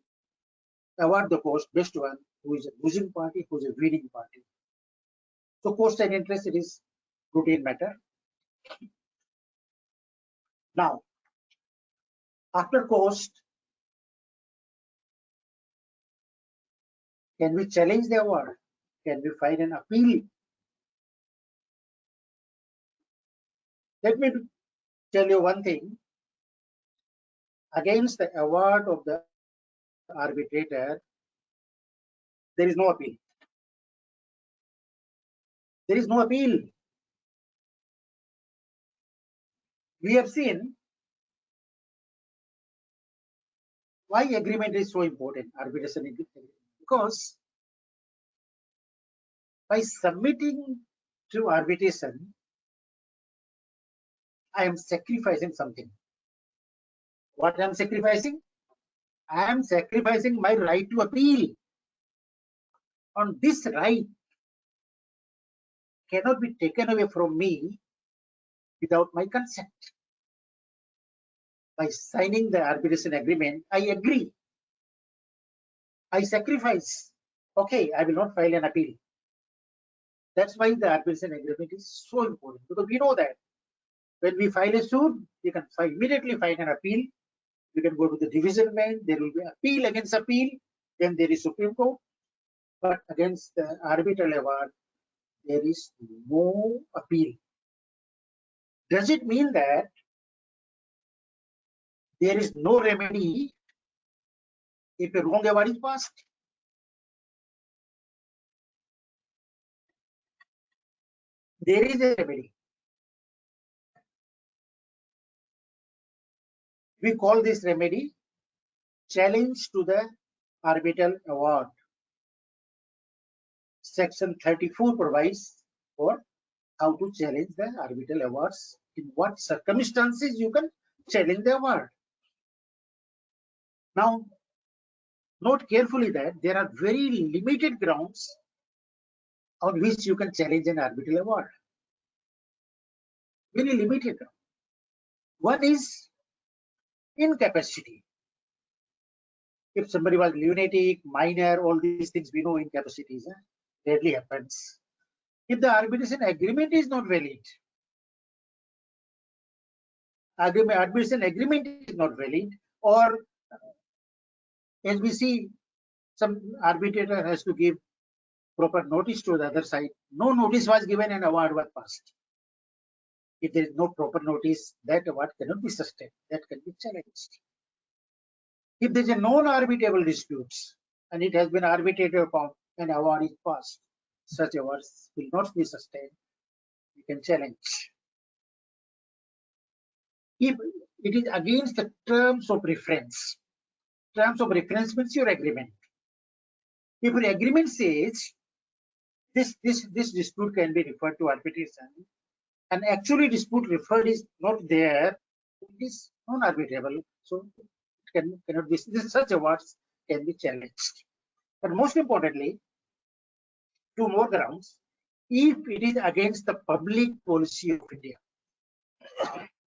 award the cost based on who is a losing party, who is a winning party. So cost and interest, it is routine matter. Now, after cost, can we challenge the award? Can we file an appeal? Let me tell you one thing. Against the award of the arbitrator, there is no appeal. There is no appeal. We have seen Why agreement is so important? Arbitration agreement, because by submitting to arbitration, I am sacrificing something. What I am sacrificing? I am sacrificing my right to appeal. On this right cannot be taken away from me without my consent. By signing the arbitration agreement, I agree. I sacrifice. Okay, I will not file an appeal. That's why the arbitration agreement is so important, because we know that when we file a suit, you can immediately file an appeal. You can go to the division bench. There will be appeal against appeal. Then there is Supreme Court. But against the arbitral award, there is no appeal. Does it mean that there is no remedy if a wrong award is passed? There is a remedy. We call this remedy challenge to the arbitral award. Section 34 provides for how to challenge the arbitral awards, in what circumstances you can challenge the award. Now, note carefully that there are very limited grounds on which you can challenge an arbitral award. Very limited. One is incapacity. If somebody was lunatic, minor, all these things we know incapacities rarely happens. If the arbitration agreement is not valid, arbitration agreement is not valid, or as we see, some arbitrator has to give proper notice to the other side. No notice was given and award was passed. If there is no proper notice, that award cannot be sustained. That can be challenged. If there is a non-arbitrable disputes and it has been arbitrated upon and award is passed, such awards will not be sustained. You can challenge. If it is against the terms of reference, terms of reference means your agreement. If your agreement says this dispute can be referred to arbitration, and actually dispute referred is not there, it is non-arbitrable. So it cannot be, such awards can be challenged. But most importantly, two more grounds, if it is against the public policy of India.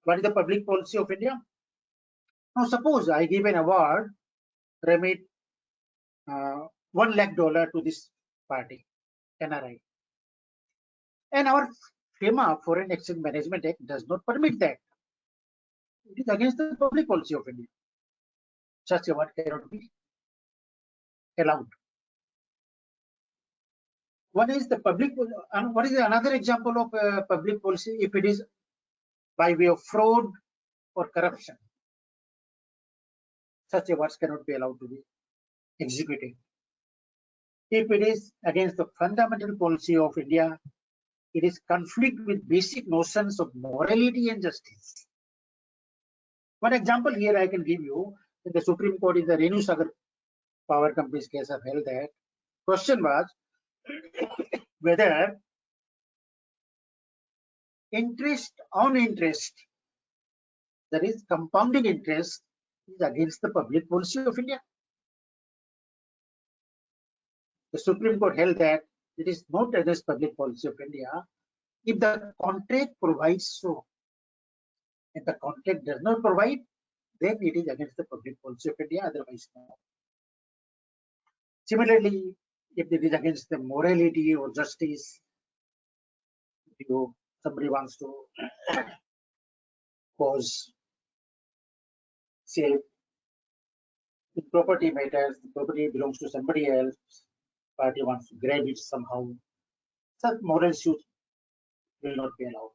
What is the public policy of India? Now suppose I give an award, remit $1 lakh to this party, NRI. And our FEMA, Foreign Exchange Management Act, does not permit that. It is against the public policy of India. Such award cannot be allowed. What is the public? What is another example of public policy? If it is by way of fraud or corruption, such awards cannot be allowed to be executed. If it is against the fundamental policy of India, it is conflict with basic notions of morality and justice. One example here I can give you, in the Supreme Court in the Renu Sagar Power Company's case have held that question was whether interest on interest, that is compounding interest, is against the public policy of India. The Supreme Court held that it is not against public policy of India if the contract provides so. If the contract does not provide, then it is against the public policy of India, otherwise no. Similarly, if it is against the morality or justice, somebody wants to cause, say, in property matters, the property belongs to somebody else, party wants to grab it somehow, such moral suit will not be allowed.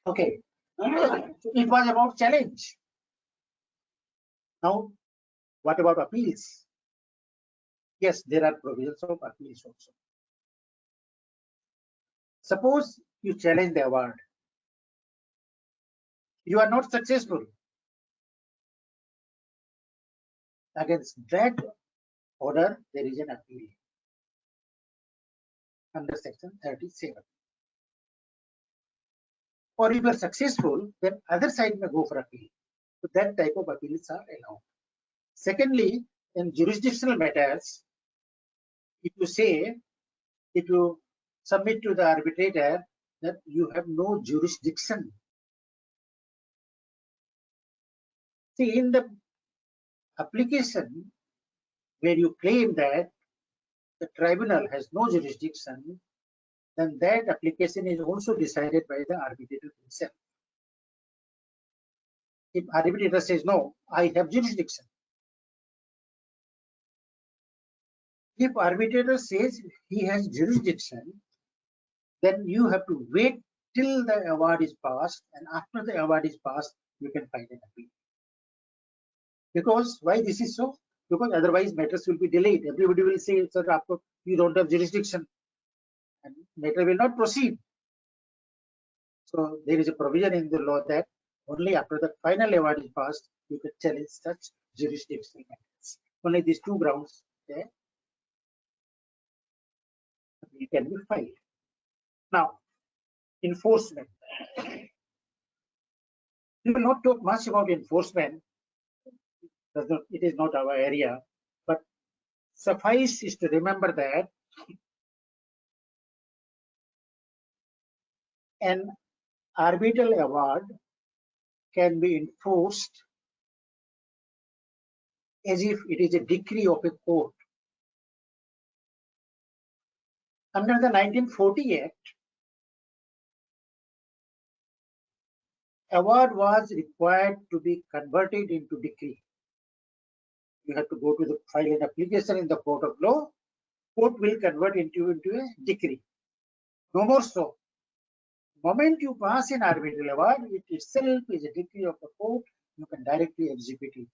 Okay, it was about challenge. Now, what about appeals? Yes, there are provisions of appeals also. Suppose you challenge the award. You are not successful. against that order there is an appeal under section 37. Or if you are successful, then other side may go for appeal. So that type of appeals are allowed. Secondly, in jurisdictional matters, if you submit to the arbitrator that you have no jurisdiction. See, in the application where you claim that the tribunal has no jurisdiction, then that application is also decided by the arbitrator himself. If arbitrator says, no, I have jurisdiction. If arbitrator says he has jurisdiction, then you have to wait till the award is passed, and after the award is passed, you can file an appeal. Because why this is so? Because otherwise matters will be delayed. Everybody will say, sir, you don't have jurisdiction, and matter will not proceed. So there is a provision in the law that only after the final award is passed, you can challenge such jurisdictional matters. Only these two grounds there you can be filed. Now, enforcement. We will not talk much about enforcement. It is not our area, but suffice is to remember that an arbitral award can be enforced as if it is a decree of a court. Under the 1940 Act, award was required to be converted into decree. You have to go to file an application in the court of law. Court will convert into a decree. No more so. The moment you pass an arbitral award, it itself is a decree of the court. You can directly execute it.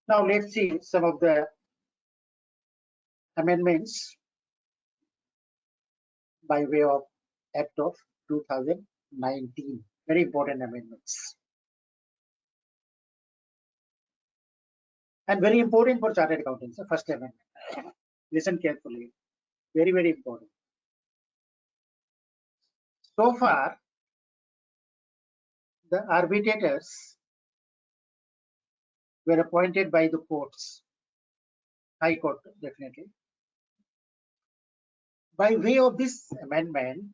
Now let's see some of the amendments by way of Act of 2019. Very important amendments. And very important for chartered accountants, the first amendment. Listen carefully. Very, very important. So far, the arbitrators were appointed by the courts, High Court definitely. By way of this amendment,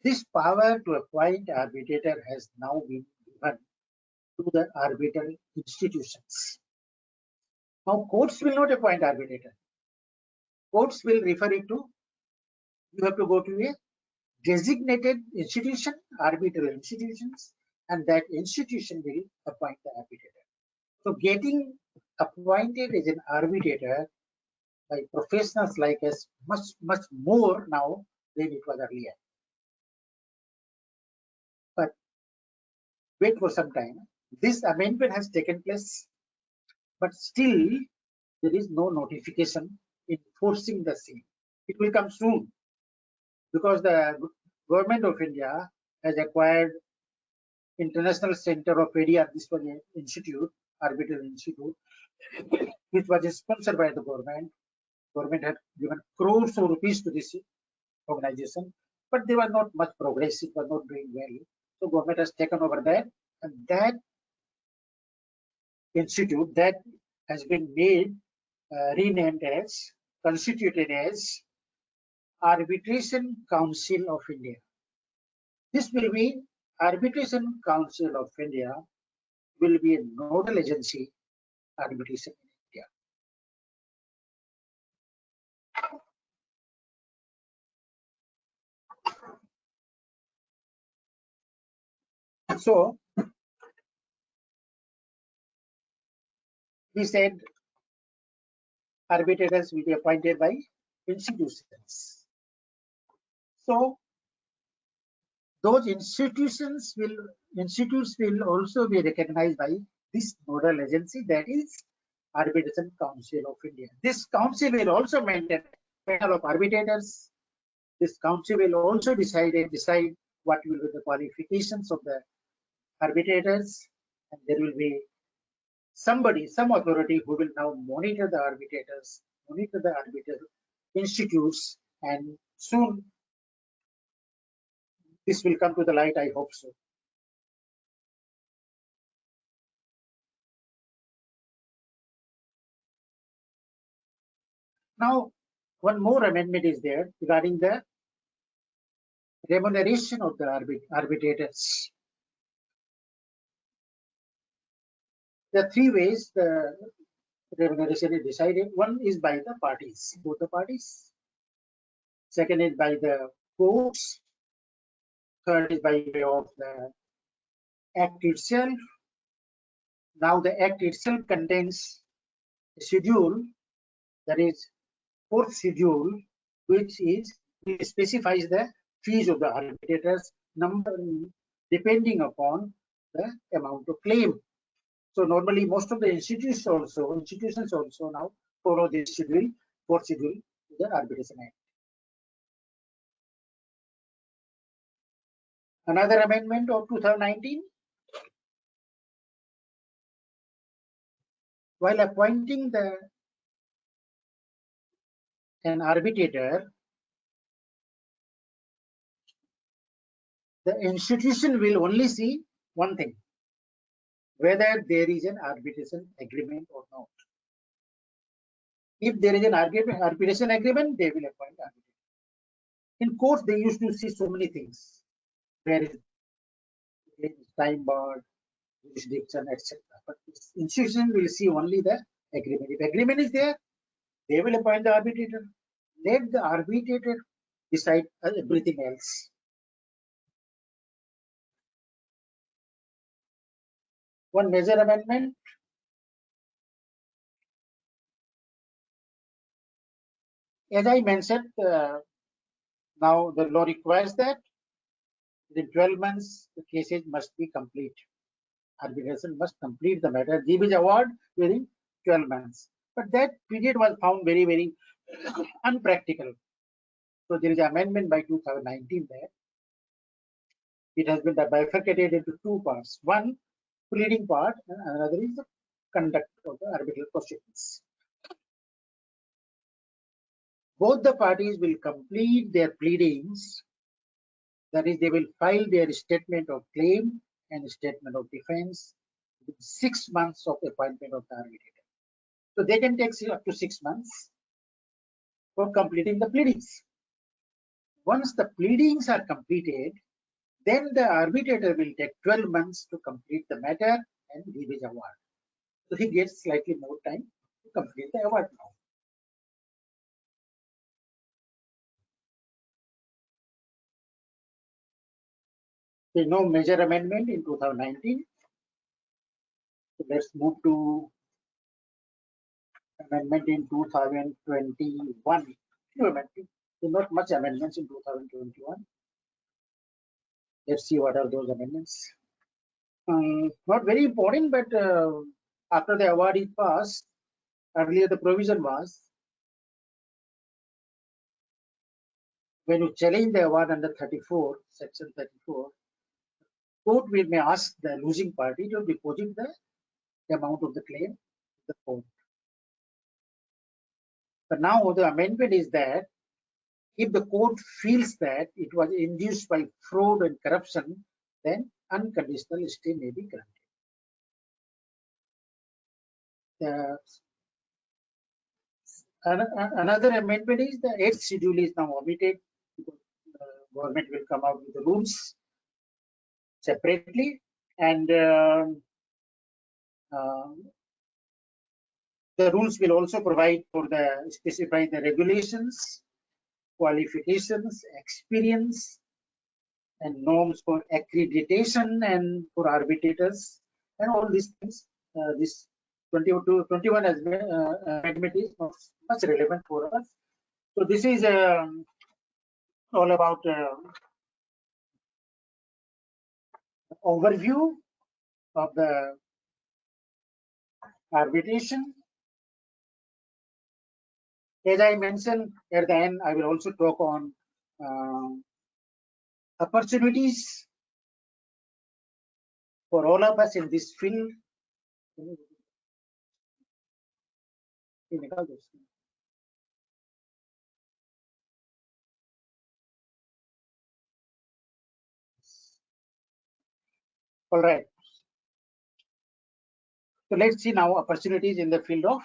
this power to appoint arbitrator has now been given to the arbitral institutions. Now, courts will not appoint arbitrator. Courts will refer it to, you have to go to a designated institution, arbitral institutions, and that institution will appoint the arbitrator. So getting appointed as an arbitrator by professionals like us much more now than it was earlier. But wait for some time. This amendment has taken place, but still there is no notification enforcing the same. It will come soon because the government of India has acquired International Center of ADR. This was an institute, arbitral institute, which was sponsored by the government. Government had given crores of rupees to this organization, but they were not much progress. It was not doing well. So government has taken over that, and that institute that has been made, renamed as, constituted as Arbitration Council of India. This will be Arbitration Council of India will be a nodal agency arbitration in India. So we said arbitrators will be appointed by institutions. So those institutes will also be recognized by this nodal agency, that is Arbitration Council of India. This council will also maintain a panel of arbitrators this council will also decide what will be the qualifications of the arbitrators, and there will be some authority who will now monitor the arbitrators, monitor the arbiter institutes, and soon this will come to the light, I hope so. Now, one more amendment is there regarding the remuneration of the arbitrators. There are three ways the remuneration is decided. One is by the parties, both the parties. Second is by the courts. Third is by way of the Act itself. Now the Act itself contains a schedule, that is fourth schedule, which specifies the fees of the arbitrators number depending upon the amount of claim. So normally most of the institutions also now follow this schedule, fourth schedule to the Arbitration Act. Another amendment of 2019, while appointing an arbitrator, the institution will only see one thing, whether there is an arbitration agreement or not. If there is an arbitration agreement, they will appoint arbitrator. In courts, they used to see so many things. There is time barred, jurisdiction, etc. But this institution will see only the agreement. If agreement is there, they will appoint the arbitrator. Let the arbitrator decide everything else. One major amendment, as I mentioned, now the law requires that within 12 months the cases must be complete. Arbitration must complete the matter, give his award within 12 months. But that period was found very, very unpractical. So there is an amendment by 2019 there. It has been bifurcated into two parts. One, pleading part, and another is the conduct of the arbitral proceedings. Both the parties will complete their pleadings. That is, they will file their statement of claim and statement of defense within 6 months of appointment of the arbitrator. So they can take up to 6 months for completing the pleadings. Once the pleadings are completed, then the arbitrator will take 12 months to complete the matter and give his award. So he gets slightly more time to complete the award now. There is no major amendment in 2019. So let's move to amendment in 2021. Not much amendments in 2021. Let's see what are those amendments. Not very important, but after the award is passed, earlier the provision was when you challenge the award under 34, section 34, court may ask the losing party to deposit the amount of the claim to the court. But now the amendment is that if the court feels that it was induced by fraud and corruption, then unconditional stay may be granted. Another amendment is the 8th schedule is now omitted. Government will come out with the rules separately, and the rules will also provide for specify the regulations, qualifications, experience, and norms for accreditation and for arbitrators, and all these things. This 21 amendment is much relevant for us. So this is all about overview of the arbitration. As I mentioned at the end, I will also talk on opportunities for all of us in this field. All right. So let's see now opportunities in the field of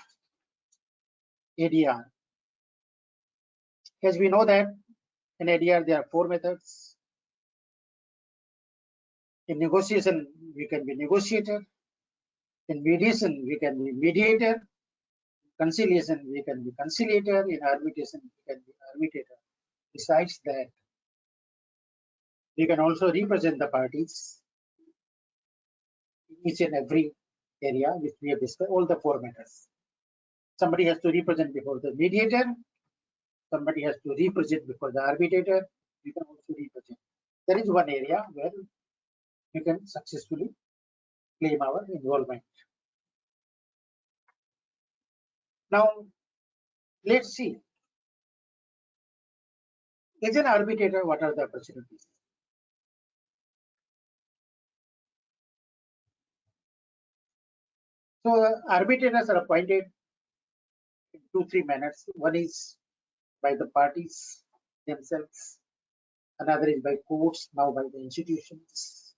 ADR. As we know that in ADR there are 4 methods. In negotiation, we can be negotiator. In mediation, we can be mediator. Conciliation, we can be conciliator. In arbitration, we can be arbitrator. Besides that, we can also represent the parties in each and every area which we have discussed, all the 4 matters. Somebody has to represent before the mediator. Somebody has to represent before the arbitrator. We can also represent. There is one area where we can successfully claim our involvement. Now, let's see. As an arbitrator, what are the opportunities? So, arbitrators are appointed in 2-3 manners. One is by the parties themselves. Another is by courts, now by the institutions.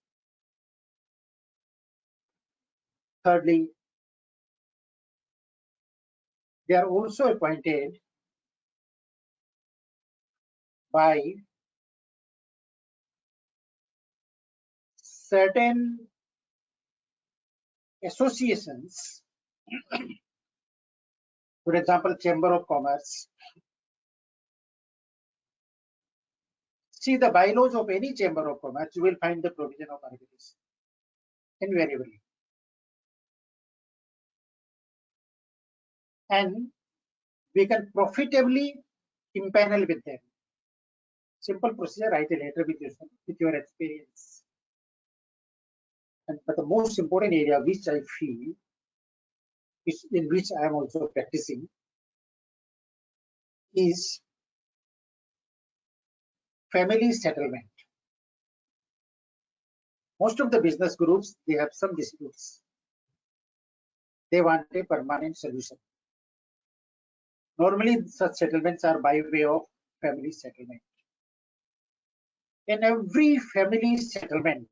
Thirdly, they are also appointed by certain associations. For example, Chamber of Commerce. See the bylaws of any Chamber of Commerce, you will find the provision of arbitration invariably. And we can profitably impanel with them. Simple procedure, write a letter with your experience. But the most important area which I feel is in which I am also practicing is family settlement. Most of the business groups, they have some disputes. They want a permanent solution. Normally, such settlements are by way of family settlement. In every family settlement,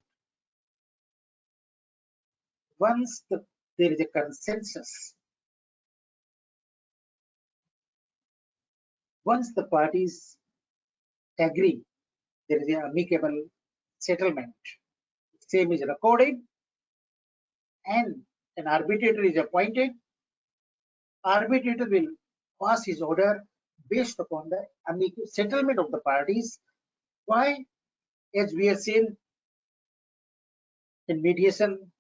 once there is a consensus, once the parties agree, there is an amicable settlement. Same is recorded, and an arbitrator is appointed. Arbitrator will pass his order based upon the amicable settlement of the parties. Why? As we have seen in mediation,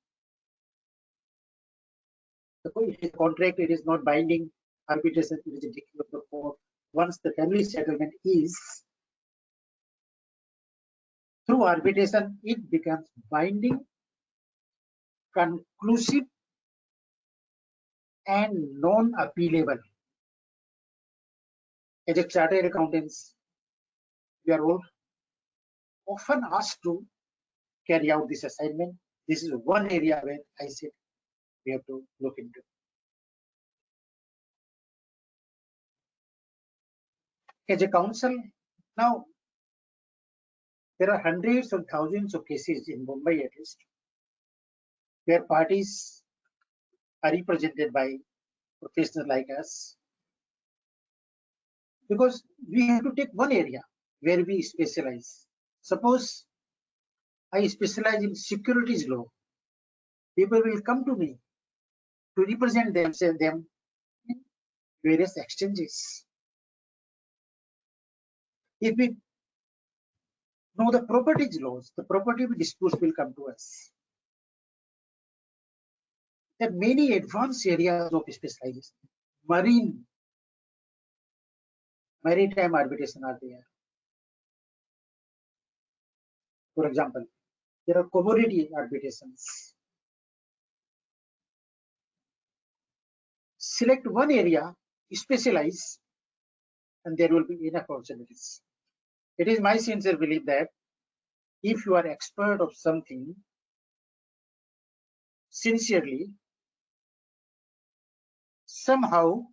the contract, it is not binding. Arbitration is a decree of the court. Once the family settlement is through arbitration, it becomes binding, conclusive, and non-appealable. As a chartered accountants, we are all often asked to carry out this assignment. This is one area where I said we have to look into. As a counsel, now there are hundreds of thousands of cases in Mumbai at least, where parties are represented by professionals like us, because we have to take one area where we specialize. Suppose I specialize in securities law. People will come to me to represent them in various exchanges. If we know the properties laws, the property disputes will come to us. There are many advanced areas of specialization. Maritime arbitration are there. For example, there are commodity arbitrations. Select one area, specialize, and there will be enough opportunities. It is my sincere belief that if you are expert of something sincerely, somehow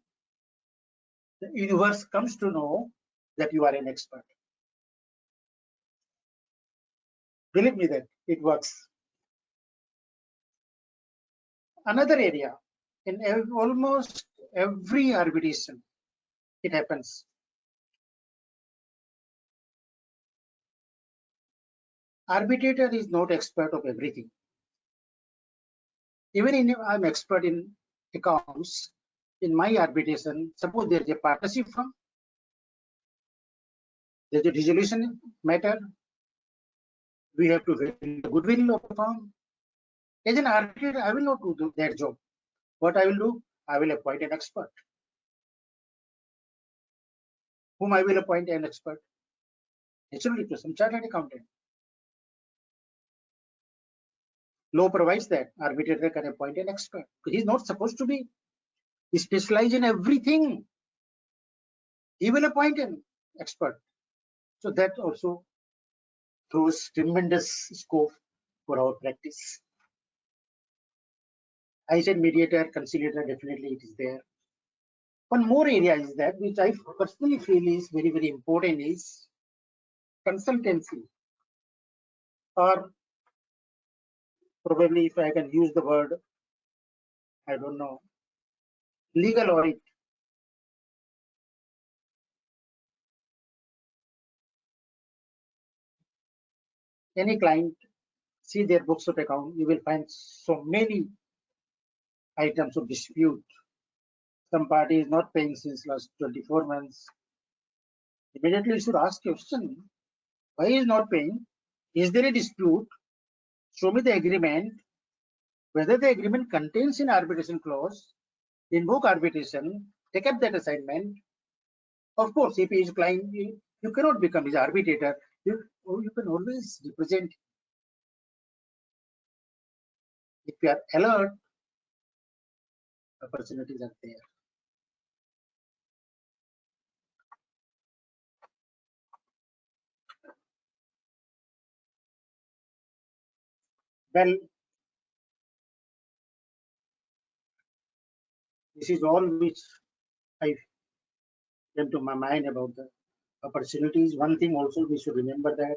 the universe comes to know that you are an expert. Believe me that it works. Another area, in almost every arbitration, it happens. Arbitrator is not expert of everything. Even if I'm expert in accounts, in my arbitration, suppose there's a partnership firm, there's a dissolution matter, we have to value the goodwill of the firm. As an arbitrator, I will not do that job. What I will do, I will appoint an expert. Whom I will appoint an expert? Naturally, to some chartered accountant. Law provides that arbitrator can appoint an expert. He's not supposed to be specialized in everything. He will appoint an expert. So that also throws tremendous scope for our practice. I said mediator, conciliator, definitely it is there. One more area is that, which I personally feel is very, very important, is consultancy, or probably if I can use the word, I don't know, legal audit. Any client, see their books of account, you will find so many items of dispute. Some party is not paying since last 24 months. Immediately you should ask question, why is not paying? Is there a dispute? Show me the agreement. Whether the agreement contains an arbitration clause, invoke arbitration, take up that assignment. Of course, if he is client, you cannot become his arbitrator. You can always represent. If you are alert, opportunities are there. Well, this is all which I came to my mind about the opportunities. One thing also we should remember that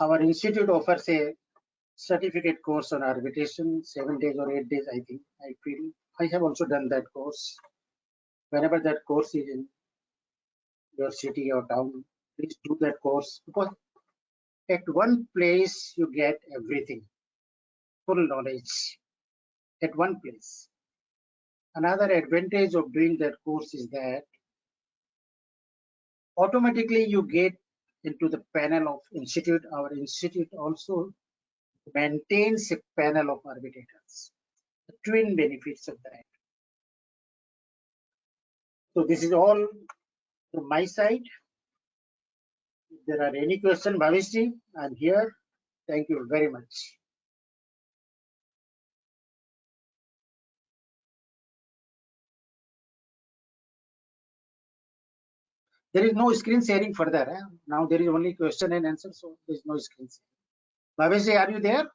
our institute offers a certificate course on arbitration, 7 days or 8 days, I think. I feel I have also done that course. Whenever that course is in your city or town, please do that course, because at one place you get everything, full knowledge at one place. Another advantage of doing that course is that automatically you get into the panel of institute. Our institute also maintains a panel of arbitrators. The twin benefits of that. So this is all from my side. If there are any questions, Bhavishji, I'm here. Thank you very much. There is no screen sharing further. Now there is only question and answer, so there is no screen sharing. Bhavishji, are you there?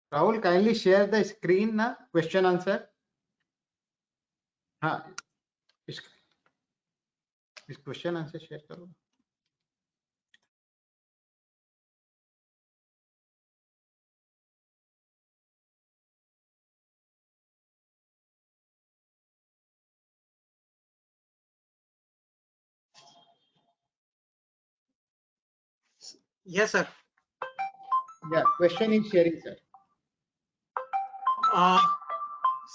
Rahul, kindly share the screen na question answer. हाँ इस question answer share करो. Yes, sir. Yeah, question is sharing, sir.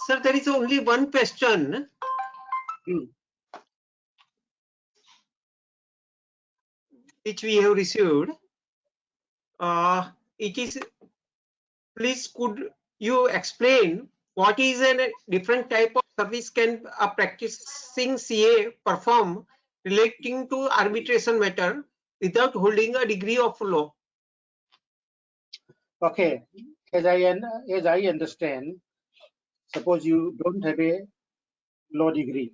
Sir, there is only one question. which we have received, it is, please could you explain what is a different type of service can a practicing CA perform relating to arbitration matter without holding a degree of law? Okay, as I understand, suppose you don't have a law degree,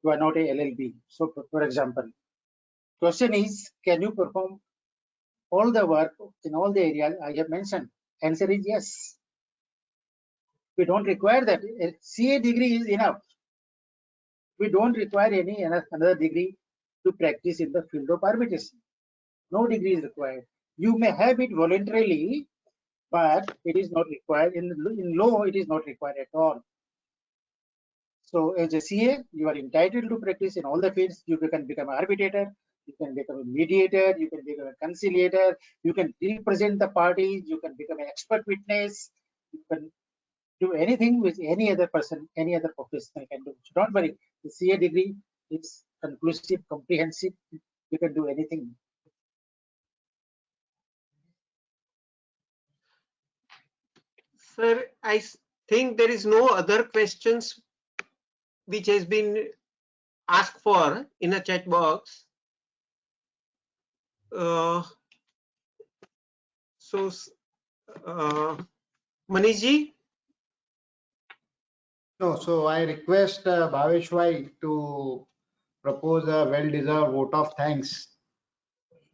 you are not a LLB. So, for example, question is, can you perform all the work in all the areas I have mentioned? Answer is yes. We don't require that. A CA degree is enough. We don't require any another degree to practice in the field of arbitration. No degree is required. You may have it voluntarily, but it is not required. In law, it is not required at all. So as a CA, you are entitled to practice in all the fields. You can become an arbitrator, you can become a mediator, you can become a conciliator, you can represent the parties, you can become an expert witness, you can do anything which any other person, any other professional can do. So don't worry, the CA degree is conclusive, comprehensive. You can do anything. Sir, I think there is no other questions which has been asked for in a chat box. So, Manish ji, No, so I request Bhavesh Bhai to propose a well-deserved vote of thanks.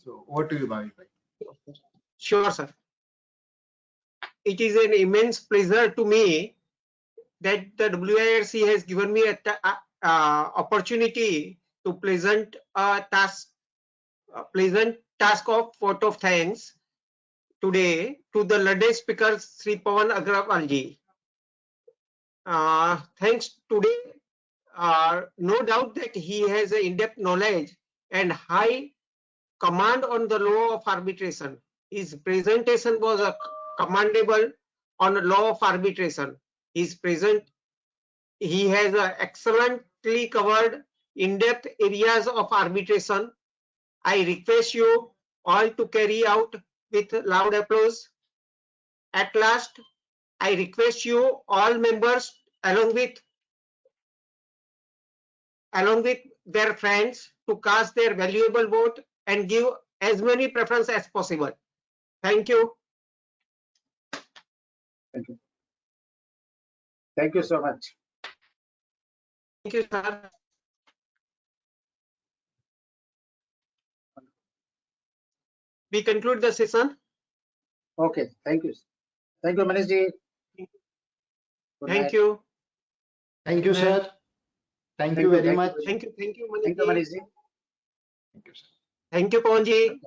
So over to you, Bhavesh Bhai. sure, sir. It is an immense pleasure to me that the WIRC has given me a opportunity to present a pleasant task of vote of thanks today to the learned speaker Sri Pawan Agrawal ji. Thanks today, no doubt that he has an in-depth knowledge and high command on the law of arbitration. His presentation was commendable on the law of arbitration. He has excellently covered in-depth areas of arbitration. I request you all to carry out with loud applause. At last, I request you all members along with their friends to cast their valuable vote and give as many preference as possible. Thank you. Thank you. Thank you so much. Thank you, sir. We conclude the session. Okay, thank you. Thank you, Manish ji. Good Thank night. you. Thank you, Good night. sir. Thank you very much. Thank you, Thank you, Manish Manish ji. ji. Thank you, sir. Thank you, Pawan ji.